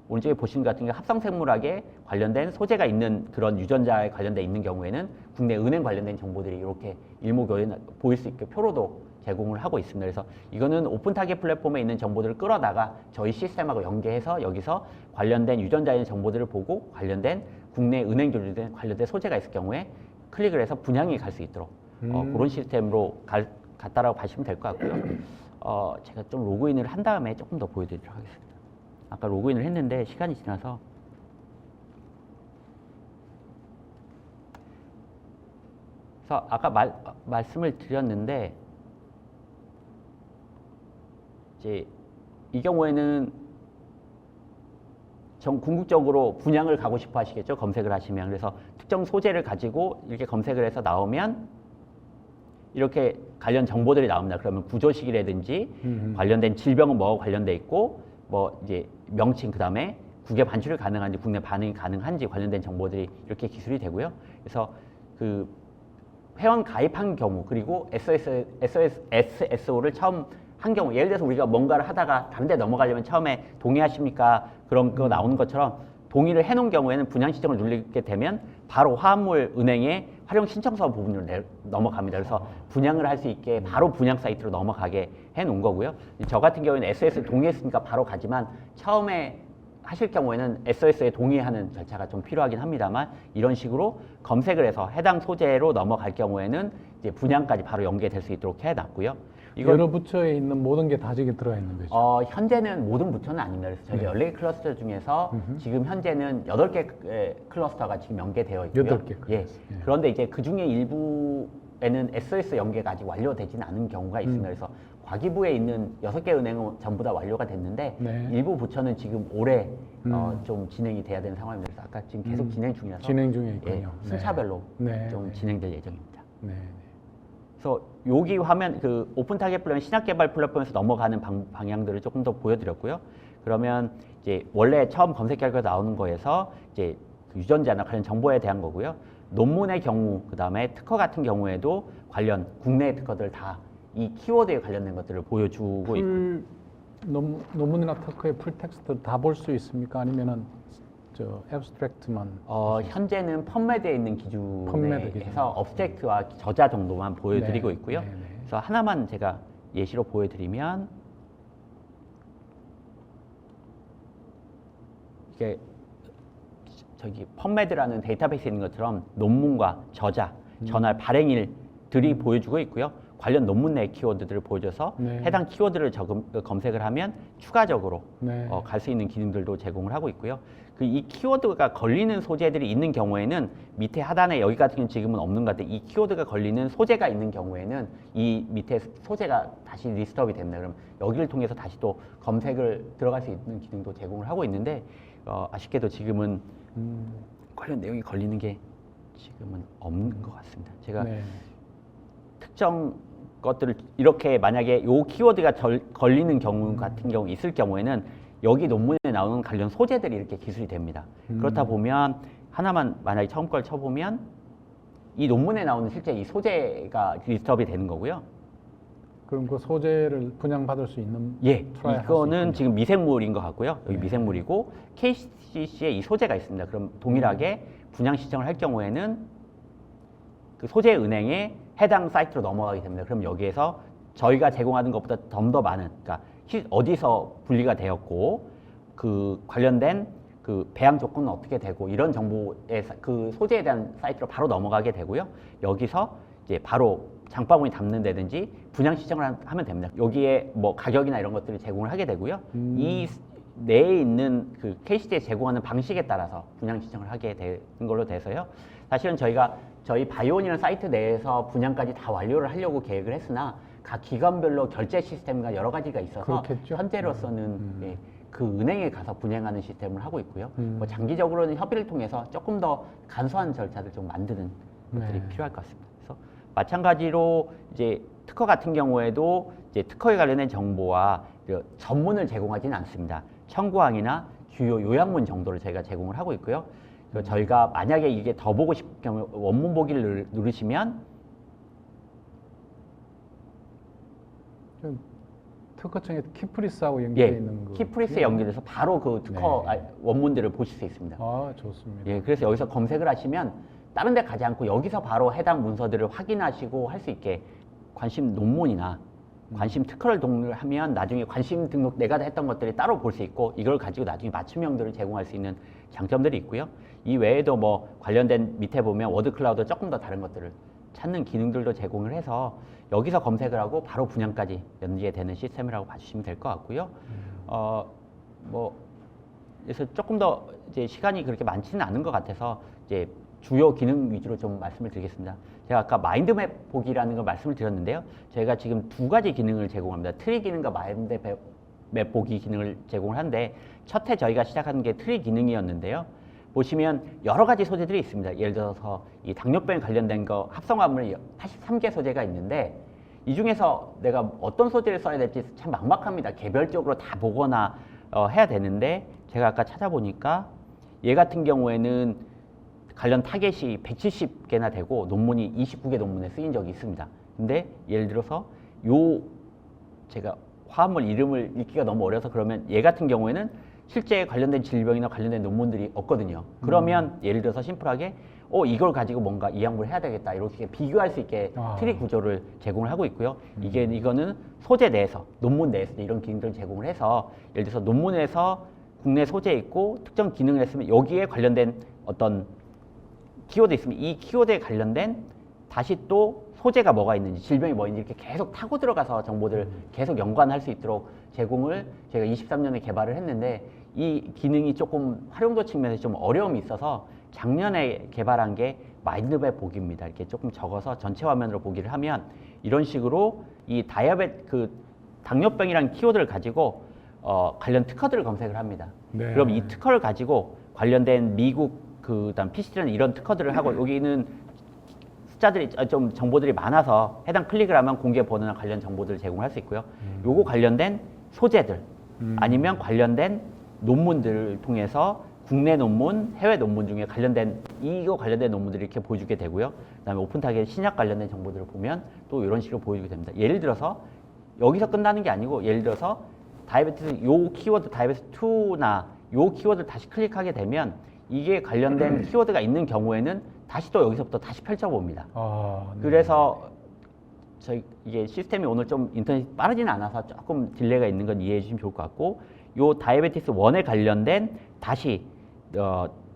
오른쪽에 보시는 것 같은 경우 합성생물학에 관련된 소재가 있는 그런 유전자에 관련돼 있는 경우에는 국내 은행 관련된 정보들이 이렇게 일목요연 보일 수 있게 표로도 제공을 하고 있습니다. 그래서 이거는 오픈 타겟 플랫폼에 있는 정보들을 끌어다가 저희 시스템하고 연계해서 여기서 관련된 유전자의 정보들을 보고 관련된 국내 은행 조직에 관련된 소재가 있을 경우에 클릭을 해서 분양이 갈 수 있도록 그런 시스템으로 갔다라고 보시면 될 것 같고요. 제가 좀 로그인을 한 다음에 조금 더 보여드리도록 하겠습니다. 아까 로그인을 했는데 시간이 지나서 그래서 아까 말씀을 드렸는데 이제 이 경우에는 궁극적으로 분양을 가고 싶어 하시겠죠. 검색을 하시면. 그래서 특정 소재를 가지고 이렇게 검색을 해서 나오면 이렇게 관련 정보들이 나옵니다. 그러면 구조식이라든지 관련된 질병은 뭐와 관련돼 있고 뭐 이제 명칭 그다음에 국외 반출이 가능한지 국내 반응이 가능한지 관련된 정보들이 이렇게 기술이 되고요. 그래서 그 회원 가입한 경우 그리고 SSO를 처음 한 경우 예를 들어서 우리가 뭔가를 하다가 다른 데 넘어가려면 처음에 동의하십니까? 그런 거 나오는 것처럼 동의를 해놓은 경우에는 분양 신청을 누르게 되면 바로 화합물 은행의 활용 신청서 부분으로 넘어갑니다. 그래서 분양을 할 수 있게 바로 분양 사이트로 넘어가게 해놓은 거고요. 저 같은 경우에는 SOS 동의했으니까 바로 가지만 처음에 하실 경우에는 SOS에 동의하는 절차가 좀 필요하긴 합니다만 이런 식으로 검색을 해서 해당 소재로 넘어갈 경우에는 이제 분양까지 바로 연계될 수 있도록 해놨고요. 여러 부처에 있는 모든 게 다 저기 들어가 있는 거죠. 현재는 모든 부처는 아닙니다. 그래서 저희 14개 클러스터 중에서 지금 현재는 8개 클러스터가 지금 연계되어 있고요. 8개 예. 그런데 이제 그 중에 일부에는 SOS 연계가 아직 완료되지는 않은 경우가 있습니다. 그래서 과기부에 있는 6개 은행은 전부 다 완료가 됐는데 네. 일부 부처는 지금 올해 좀 진행이 돼야 되는 상황입니다. 그래서 아까 지금 계속 진행 중이라서 진행 중에 예, 있군요. 순차별로 네. 좀 네. 진행될 예정입니다. 네. 그래서 여기 화면 그 오픈 타겟 플랫폼 신약 개발 플랫폼에서 넘어가는 방향들을 조금 더 보여드렸고요. 그러면 이제 원래 처음 검색 결과 나오는 거에서 이제 그 유전자나 관련 정보에 대한 거고요. 논문의 경우, 그 다음에 특허 같은 경우에도 관련 국내 특허들 다 이 키워드에 관련된 것들을 보여주고 있고. 논문이나 특허의 풀 텍스트 다 볼 수 있습니까? 아니면은 저 앱스트랙트만? 현재는 펌메드에 있는 펌메드 기준. 기준에서 업스트랙트와 저자 정도만 보여드리고 네, 있고요. 네, 네. 그래서 하나만 제가 예시로 보여드리면 이게 저기 펌메드라는 데이터베이스에 있는 것처럼 논문과 저자, 저널 발행일들이 보여주고 있고요. 관련 논문 내 키워드들을 보여줘서 네. 해당 키워드를 검색을 하면 추가적으로 네. 갈 수 있는 기능들도 제공을 하고 있고요. 그 이 키워드가 걸리는 소재들이 있는 경우에는 밑에 하단에 여기 같은 경우는 지금은 없는 것 같은데 이 키워드가 걸리는 소재가 있는 경우에는 이 밑에 소재가 다시 리스트업이 됩니다. 그럼 여기를 통해서 다시 또 검색을 들어갈 수 있는 기능도 제공을 하고 있는데 아쉽게도 지금은 관련 내용이 걸리는 게 지금은 없는 것 같습니다. 제가 네. 특정 것들을 이렇게 만약에 요 키워드가 걸리는 경우 같은 경우 있을 경우에는 여기 논문에 나오는 관련 소재들이 이렇게 기술이 됩니다. 그렇다 보면 하나만 만약에 처음 걸 쳐보면 이 논문에 나오는 실제 이 소재가 리스트업이 되는 거고요. 그럼 그 소재를 분양받을 수 있는? 예, 트라이 할수 이거는 있군요. 지금 미생물인 것 같고요. 여기 네. 미생물이고 KCC에 이 소재가 있습니다. 그럼 동일하게 분양 신청을 할 경우에는 그 소재 은행에 해당 사이트로 넘어가게 됩니다. 그럼 여기에서 저희가 제공하는 것보다 좀 더 많은, 그러니까 어디서 분리가 되었고 그 관련된 그 배양 조건은 어떻게 되고 이런 정보의 그 소재에 대한 사이트로 바로 넘어가게 되고요. 여기서 이제 바로 장바구니 담는다든지 분양 신청을 하면 됩니다. 여기에 뭐 가격이나 이런 것들을 제공을 하게 되고요. 이 내에 있는 그 KCD에 제공하는 방식에 따라서 분양 신청을 하게 되는 걸로 돼서요. 사실은 저희가 저희 바이온이라는 사이트 내에서 분양까지 다 완료를 하려고 계획을 했으나 각 기관별로 결제 시스템과 여러 가지가 있어서 그렇겠죠. 현재로서는 예, 그 은행에 가서 분양하는 시스템을 하고 있고요. 뭐 장기적으로는 협의를 통해서 조금 더 간소한 절차를 좀 만드는 것들이 네. 필요할 것 같습니다. 그래서 마찬가지로 이제 특허 같은 경우에도 이제 특허에 관련된 정보와 그 전문을 제공하지는 않습니다. 청구항이나 주요 요약문 정도를 저희가 제공을 하고 있고요. 그리고 저희가 만약에 이게 더 보고 싶을 경우 원문 보기를 누르시면 특허청에 키프리스하고 연결되어 있는 거. 키프리스에 연결돼서 바로 그 특허 네. 원문들을 보실 수 있습니다. 아, 좋습니다. 예, 그래서 여기서 검색을 하시면 다른 데 가지 않고 여기서 바로 해당 문서들을 확인하시고 할 수 있게 관심 논문이나 관심 특허를 등록하면 나중에 관심 등록 내가 했던 것들이 따로 볼 수 있고 이걸 가지고 나중에 맞춤형들을 제공할 수 있는 장점들이 있고요. 이 외에도 뭐 관련된 밑에 보면 워드 클라우드 조금 더 다른 것들을 찾는 기능들도 제공을 해서 여기서 검색을 하고 바로 분양까지 연계되는 시스템이라고 봐주시면 될 것 같고요. 뭐 그래서 조금 더 이제 시간이 그렇게 많지는 않은 것 같아서 이제 주요 기능 위주로 좀 말씀을 드리겠습니다. 제가 아까 마인드맵 보기라는 걸 말씀을 드렸는데요. 저희가 지금 두 가지 기능을 제공합니다. 트리 기능과 마인드맵 맵 보기 기능을 제공을 하는데 첫 해 저희가 시작한 게 트리 기능이었는데요. 보시면 여러 가지 소재들이 있습니다. 예를 들어서 이 당뇨병에 관련된 거 합성화물 83개 소재가 있는데 이 중에서 내가 어떤 소재를 써야 될지 참 막막합니다. 개별적으로 다 보거나 해야 되는데 제가 아까 찾아보니까 얘 같은 경우에는 관련 타겟이 170개나 되고 논문이 29개 논문에 쓰인 적이 있습니다. 근데 예를 들어서 제가 화합물 이름을 읽기가 너무 어려서 그러면 얘 같은 경우에는 실제 관련된 질병이나 관련된 논문들이 없거든요. 그러면 예를 들어서 심플하게 이걸 가지고 뭔가 이 약물을 해야 되겠다 이렇게 비교할 수 있게 트리 구조를 제공을 하고 있고요. 이거는 소재 내에서 논문 내에서 이런 기능들을 제공을 해서 예를 들어서 논문에서 국내 소재 있고 특정 기능을 했으면 여기에 관련된 어떤 키워드 있으면 이 키워드에 관련된 다시 또 소재가 뭐가 있는지 질병이 뭐 있는지 이렇게 계속 타고 들어가서 정보들을 계속 연관할 수 있도록 제공을 제가 23년에 개발을 했는데 이 기능이 조금 활용도 측면에서 좀 어려움이 있어서 작년에 개발한 게 마인드맵 보기입니다. 이렇게 조금 적어서 전체 화면으로 보기를 하면 이런 식으로 이 당뇨병이라는 키워드를 가지고 관련 특허들을 검색을 합니다. 네. 그럼 이 특허를 가지고 관련된 미국 그다음 PC들은 이런 특허들을 하고 여기는 숫자들이 좀 정보들이 많아서 해당 클릭을 하면 공개 번호나 관련 정보들을 제공할 수 있고요. 요거 관련된 소재들 아니면 관련된 논문들을 통해서 국내 논문, 해외 논문 중에 관련된 논문들을 이렇게 보여주게 되고요. 그다음에 오픈 타겟 신약 관련된 정보들을 보면 또 이런 식으로 보여주게 됩니다. 예를 들어서 여기서 끝나는 게 아니고 예를 들어서 다이아베티스 요 키워드 다이아베티스 2나 요 키워드를 다시 클릭하게 되면 이게 관련된 키워드가 있는 경우에는 다시 또 여기서부터 다시 펼쳐봅니다. 네. 그래서 이게 시스템이 오늘 좀 인터넷이 빠르지는 않아서 조금 딜레이가 있는 건 이해해 주시면 좋을 것 같고 요 다이아베티스 1에 관련된 다시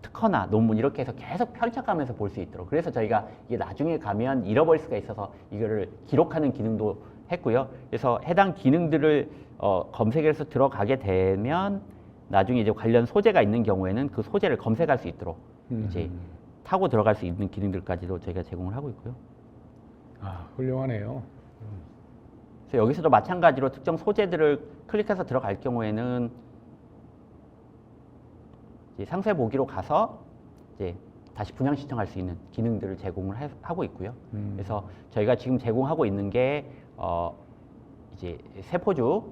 특허나 논문 이렇게 해서 계속 펼쳐가면서 볼 수 있도록 그래서 저희가 이게 나중에 가면 잃어버릴 수가 있어서 이거를 기록하는 기능도 했고요. 그래서 해당 기능들을 검색해서 들어가게 되면 나중에 이제 관련 소재가 있는 경우에는 그 소재를 검색할 수 있도록 이제 타고 들어갈 수 있는 기능들까지도 저희가 제공을 하고 있고요. 훌륭하네요. 그래서 여기서도 마찬가지로 특정 소재들을 클릭해서 들어갈 경우에는 이제 상세 보기로 가서 이제 다시 분양 신청할 수 있는 기능들을 제공을 하고 있고요. 그래서 저희가 지금 제공하고 있는 게 이제 세포주,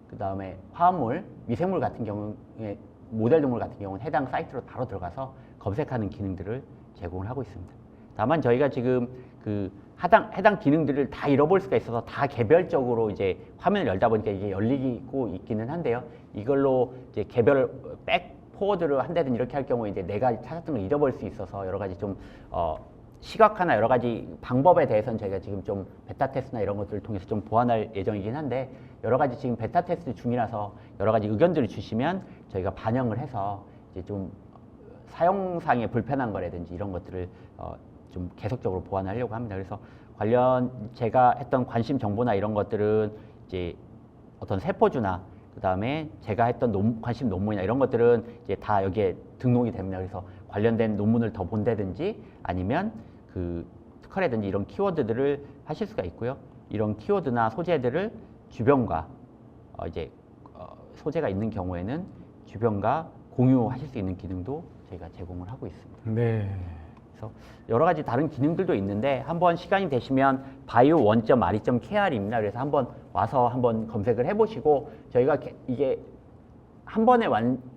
그 다음에 화합물, 미생물 같은 경우에 모델 동물 같은 경우는 해당 사이트로 바로 들어가서 검색하는 기능들을 제공을 하고 있습니다. 다만 저희가 지금 해당 기능들을 다 잃어버릴 수가 있어서 다 개별적으로 이제 화면을 열다 보니까 이게 열리고 있기는 한데요. 이걸로 이제 개별 포워드를 한다든지 이렇게 할 경우에 이제 내가 찾았던 걸 잃어버릴 수 있어서 여러 가지 좀 시각화나 여러 가지 방법에 대해서는 저희가 지금 좀 베타 테스트나 이런 것들을 통해서 좀 보완할 예정이긴 한데 여러 가지 지금 베타 테스트 중이라서 여러 가지 의견들을 주시면 저희가 반영을 해서 이제 좀 사용상의 불편한 거라든지 이런 것들을 좀 계속적으로 보완하려고 합니다. 그래서 관련 제가 했던 관심 정보나 이런 것들은 이제 어떤 세포주나 그 다음에 제가 했던 관심 논문이나 이런 것들은 이제 다 여기에 등록이 됩니다. 그래서 관련된 논문을 더 본다든지 아니면 특허라든지 이런 키워드들을 하실 수가 있고요. 이런 키워드나 소재들을 주변과 소재가 있는 경우에는 주변과 공유하실 수 있는 기능도 저희가 제공을 하고 있습니다. 네. 그래서 여러 가지 다른 기능들도 있는데 한번 시간이 되시면 bio1.re.kr입니다. 그래서 한번 와서 한번 검색을 해보시고 저희가 이게 한 번에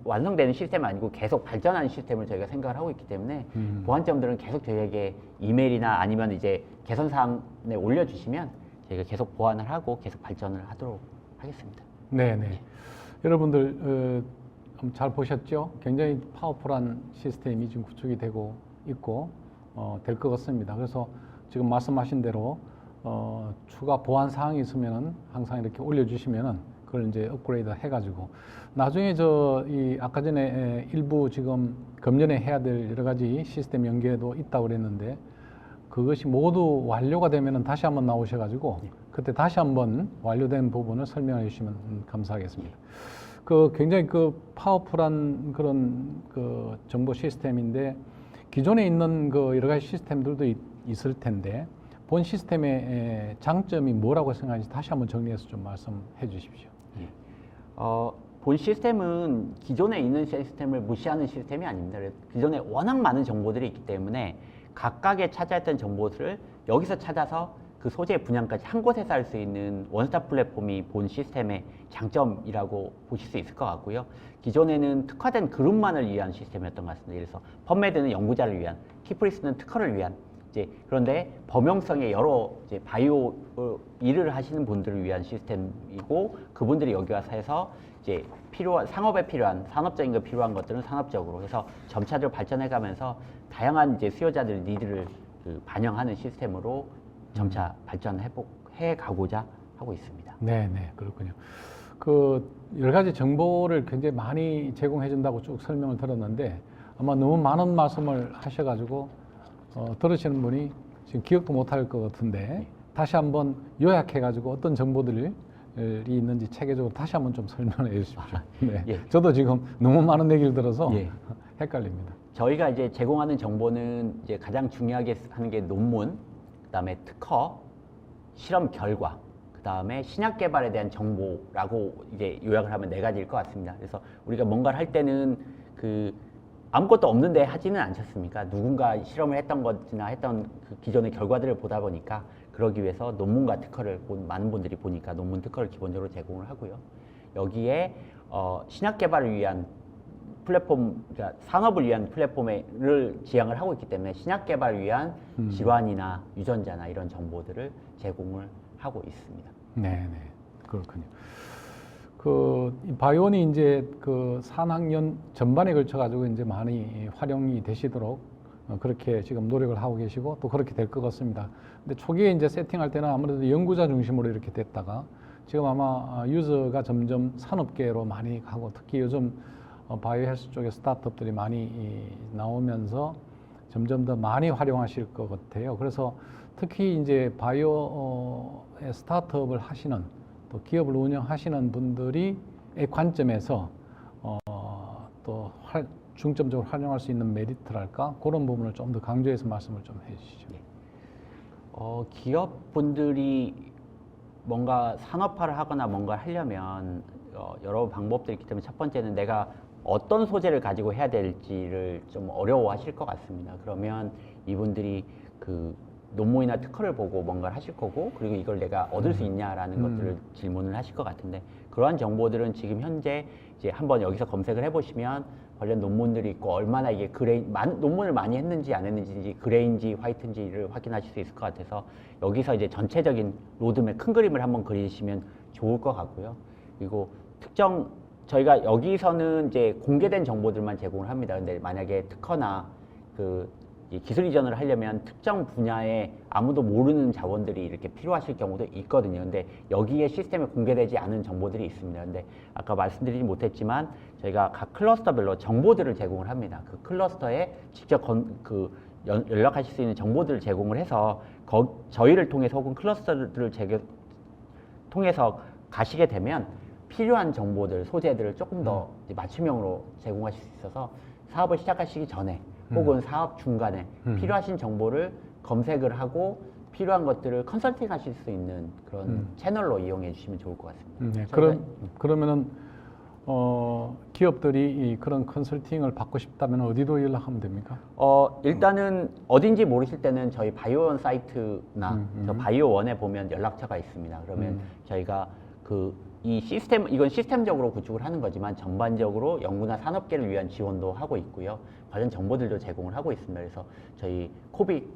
완성되는 시스템이 아니고 계속 발전하는 시스템을 저희가 생각을 하고 있기 때문에 보완점들은 계속 저희에게 이메일이나 아니면 이제 개선사항에 올려주시면 저희가 계속 보완을 하고 계속 발전을 하도록 하겠습니다. 네네. 여러분들 잘 보셨죠? 굉장히 파워풀한 시스템이 지금 구축이 되고 있고 될 것 같습니다. 그래서 지금 말씀하신 대로 추가 보완 사항이 있으면은 항상 이렇게 올려주시면은 그걸 이제 업그레이드 해가지고 나중에 아까 전에 일부 지금 금년에 해야 될 여러 가지 시스템 연계도 있다고 그랬는데 그것이 모두 완료가 되면은 다시 한번 나오셔가지고 그때 다시 한번 완료된 부분을 설명해 주시면 감사하겠습니다. 굉장히 파워풀한 그런 정보 시스템인데 기존에 있는 여러 가지 시스템들도 있을 텐데 본 시스템의 장점이 뭐라고 생각하는지 다시 한번 정리해서 좀 말씀해 주십시오. 본 시스템은 기존에 있는 시스템을 무시하는 시스템이 아닙니다. 기존에 워낙 많은 정보들이 있기 때문에 각각의 찾아야 했던 정보들을 여기서 찾아서 그 소재의 분양까지 한 곳에서 할 수 있는 원스톱 플랫폼이 본 시스템의 장점이라고 보실 수 있을 것 같고요. 기존에는 특화된 그룹만을 위한 시스템이었던 것 같습니다. 그래서 펀메드는 연구자를 위한, 키프리스는 특허를 위한, 이제 그런데 범용성의 여러 이제 바이오 일을 하시는 분들을 위한 시스템이고, 그분들이 여기 와서 해서 이제 필요한 상업에 필요한 산업적인 거 필요한 것들은 산업적으로 해서 점차적으로 발전해가면서 다양한 이제 수요자들 니드를 반영하는 시스템으로 점차 발전해 가고자 하고 있습니다. 네, 네, 그렇군요. 그 여러 가지 정보를 굉장히 많이 제공해 준다고 쭉 설명을 들었는데 아마 너무 많은 말씀을 하셔가지고 들으시는 분이 지금 기억도 못할 것 같은데 다시 한번 요약해가지고 어떤 정보들이 있는지 체계적으로 다시 한번 좀 설명해 주십시오. 네, 예. 저도 지금 너무 많은 얘기를 들어서 예. 헷갈립니다. 저희가 이제 제공하는 정보는 이제 가장 중요하게 하는 게 논문, 그다음에 특허, 실험 결과, 그다음에 신약 개발에 대한 정보라고 이제 요약을 하면 4가지일 것 같습니다. 그래서 우리가 뭔가를 할 때는 그 아무것도 없는데 하지는 않셨습니까? 누군가 실험을 했던 것이나 했던 그 기존의 결과들을 보다 보니까 그러기 위해서 논문과 특허를 많은 분들이 보니까 논문 특허를 기본적으로 제공을 하고요. 여기에 신약 개발을 위한 플랫폼, 그러니까 산업을 위한 플랫폼을 지향을 하고 있기 때문에 신약 개발을 위한 질환이나 유전자나 이런 정보들을 제공을 하고 있습니다. 네, 네, 그렇군요. 이 바이온이 이제 그 산학년 전반에 걸쳐 가지고 이제 많이 활용이 되시도록 그렇게 지금 노력을 하고 계시고 또 그렇게 될 것 같습니다. 근데 초기에 이제 세팅할 때는 아무래도 연구자 중심으로 이렇게 됐다가 지금 아마 유저가 점점 산업계로 많이 가고 특히 요즘 바이오 헬스 쪽에 스타트업들이 많이 나오면서 점점 더 많이 활용하실 것 같아요. 그래서 특히 이제 바이오의 스타트업을 하시는 또 기업을 운영하시는 분들이 관점에서 또 중점적으로 활용할 수 있는 메리트랄까 그런 부분을 좀 더 강조해서 말씀을 좀 해주시죠. 기업분들이 뭔가 산업화를 하거나 뭔가 하려면 여러 방법들이 있기 때문에 첫 번째는 내가 어떤 소재를 가지고 해야 될지를 좀 어려워하실 것 같습니다. 그러면 이분들이 그 논문이나 특허를 보고 뭔가를 하실 거고, 그리고 이걸 내가 얻을 수 있냐라는 것들을 질문을 하실 것 같은데, 그러한 정보들은 지금 현재 이제 한번 여기서 검색을 해보시면 관련 논문들이 있고 얼마나 이게 논문을 많이 했는지 안 했는지, 그레인지 화이트인지를 확인하실 수 있을 것 같아서 여기서 이제 전체적인 로드맵 큰 그림을 한번 그리시면 좋을 것 같고요. 그리고 저희가 여기서는 이제 공개된 정보들만 제공을 합니다. 근데 만약에 특허나 이 기술 이전을 하려면 특정 분야에 아무도 모르는 자원들이 이렇게 필요하실 경우도 있거든요. 근데 여기에 시스템에 공개되지 않은 정보들이 있습니다. 근데 아까 말씀드리지 못했지만 저희가 각 클러스터별로 정보들을 제공을 합니다. 그 클러스터에 직접 연락하실 수 있는 정보들을 제공을 해서 저희를 통해서 혹은 클러스터들을 통해서 가시게 되면 필요한 정보들, 소재들을 조금 더 맞춤형으로 제공하실 수 있어서 사업을 시작하시기 전에 혹은 사업 중간에 필요하신 정보를 검색을 하고 필요한 것들을 컨설팅 하실 수 있는 그런 채널로 이용해 주시면 좋을 것 같습니다. 네, 그러면은 기업들이 그런 컨설팅을 받고 싶다면 어디로 연락하면 됩니까? 일단은 어딘지 모르실 때는 저희 바이오원 사이트나 저 바이오원에 보면 연락처가 있습니다. 그러면 저희가 이건 시스템적으로 구축을 하는 거지만 전반적으로 연구나 산업계를 위한 지원도 하고 있고요. 관련 정보들도 제공을 하고 있습니다. 그래서 저희 코빅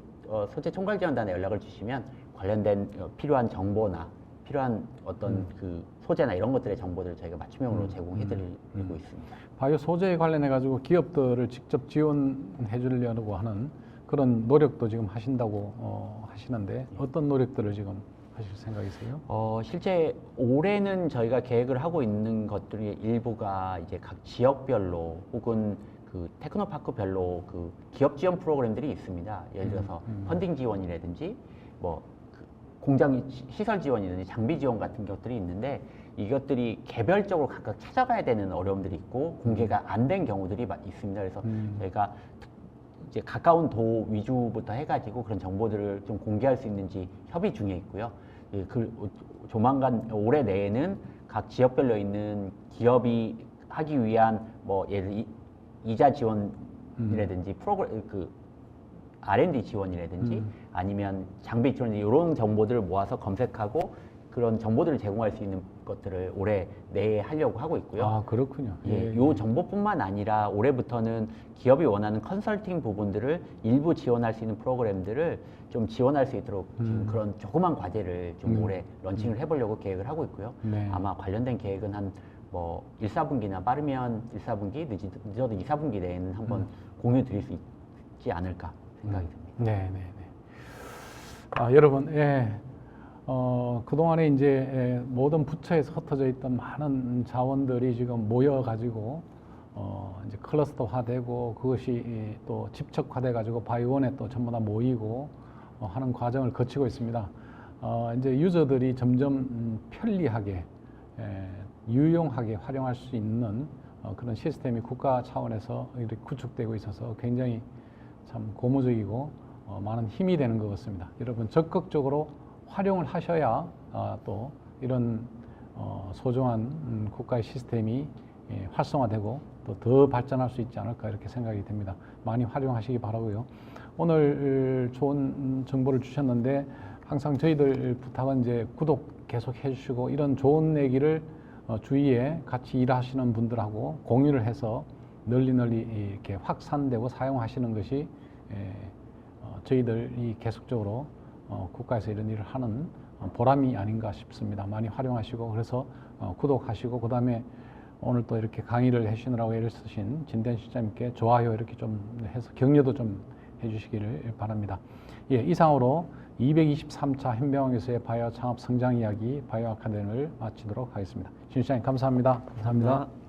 소재 총괄지원단에 연락을 주시면 관련된 필요한 정보나 필요한 어떤 그 소재나 이런 것들의 정보들을 저희가 맞춤형으로 제공해드리고 있습니다. 바이오 소재에 관련해 가지고 기업들을 직접 지원해 주려고 하는 그런 노력도 지금 하신다고 하시는데 어떤 노력들을 지금 하실 생각이세요? 실제 올해는 저희가 계획을 하고 있는 것들이 일부가 이제 각 지역별로 혹은 그 테크노파크별로 그 기업 지원 프로그램들이 있습니다. 예를 들어서 펀딩 지원이라든지 공장 시설 지원이라든지 장비 지원 같은 것들이 있는데 이것들이 개별적으로 각각 찾아가야 되는 어려움들이 있고 공개가 안 된 경우들이 있습니다. 그래서 저희가 이제 가까운 도 위주부터 해가지고 그런 정보들을 좀 공개할 수 있는지 협의 중에 있고요. 조만간 올해 내에는 각 지역별로 있는 기업이 하기 위한 뭐 예를 이자 지원이라든지 프로그램 그 R&D 지원이라든지 아니면 장비 지원 이런 정보들을 모아서 검색하고 그런 정보들을 제공할 수 있는 것들을 올해 내에 하려고 하고 있고요. 아, 그렇군요. 예, 요 정보뿐만 아니라 올해부터는 기업이 원하는 컨설팅 부분들을 일부 지원할 수 있는 프로그램들을 좀 지원할 수 있도록 지금 그런 조그만 과제를 좀 올해 런칭을 해보려고 계획을 하고 있고요. 네. 아마 관련된 계획은 한 뭐 1, 4분기나 빠르면 1, 4분기, 늦어도 2, 4분기 내에는 한번 공유 드릴 수 있지 않을까 생각이 듭니다. 네, 네, 네. 아, 여러분, 그동안에 이제 모든 부처에서 흩어져 있던 많은 자원들이 지금 모여가지고 이제 클러스터화되고 그것이 또 집적화돼 가지고 바이오원에 또 전부 다 모이고 하는 과정을 거치고 있습니다. 이제 유저들이 점점 편리하게 유용하게 활용할 수 있는 그런 시스템이 국가 차원에서 이렇게 구축되고 있어서 굉장히 참 고무적이고 많은 힘이 되는 것 같습니다. 여러분 적극적으로 활용을 하셔야 또 이런 소중한 국가의 시스템이 활성화되고 또 더 발전할 수 있지 않을까 이렇게 생각이 됩니다. 많이 활용하시기 바라고요. 오늘 좋은 정보를 주셨는데 항상 저희들 부탁은 이제 구독 계속 해주시고 이런 좋은 얘기를 주위에 같이 일하시는 분들하고 공유를 해서 널리 이렇게 확산되고 사용하시는 것이 저희들이 계속적으로 국가에서 이런 일을 하는 보람이 아닌가 싶습니다. 많이 활용하시고 그래서 구독하시고 그 다음에 오늘 또 이렇게 강의를 해주시느라고 애를 쓰신 진대현 실장님께 좋아요 이렇게 좀 해서 격려도 좀 해주시기를 바랍니다. 예, 이상으로 223차 현병학에서의 바이오 창업 성장 이야기 바이오 아카데미를 마치도록 하겠습니다. 신 실장님 감사합니다. 감사합니다.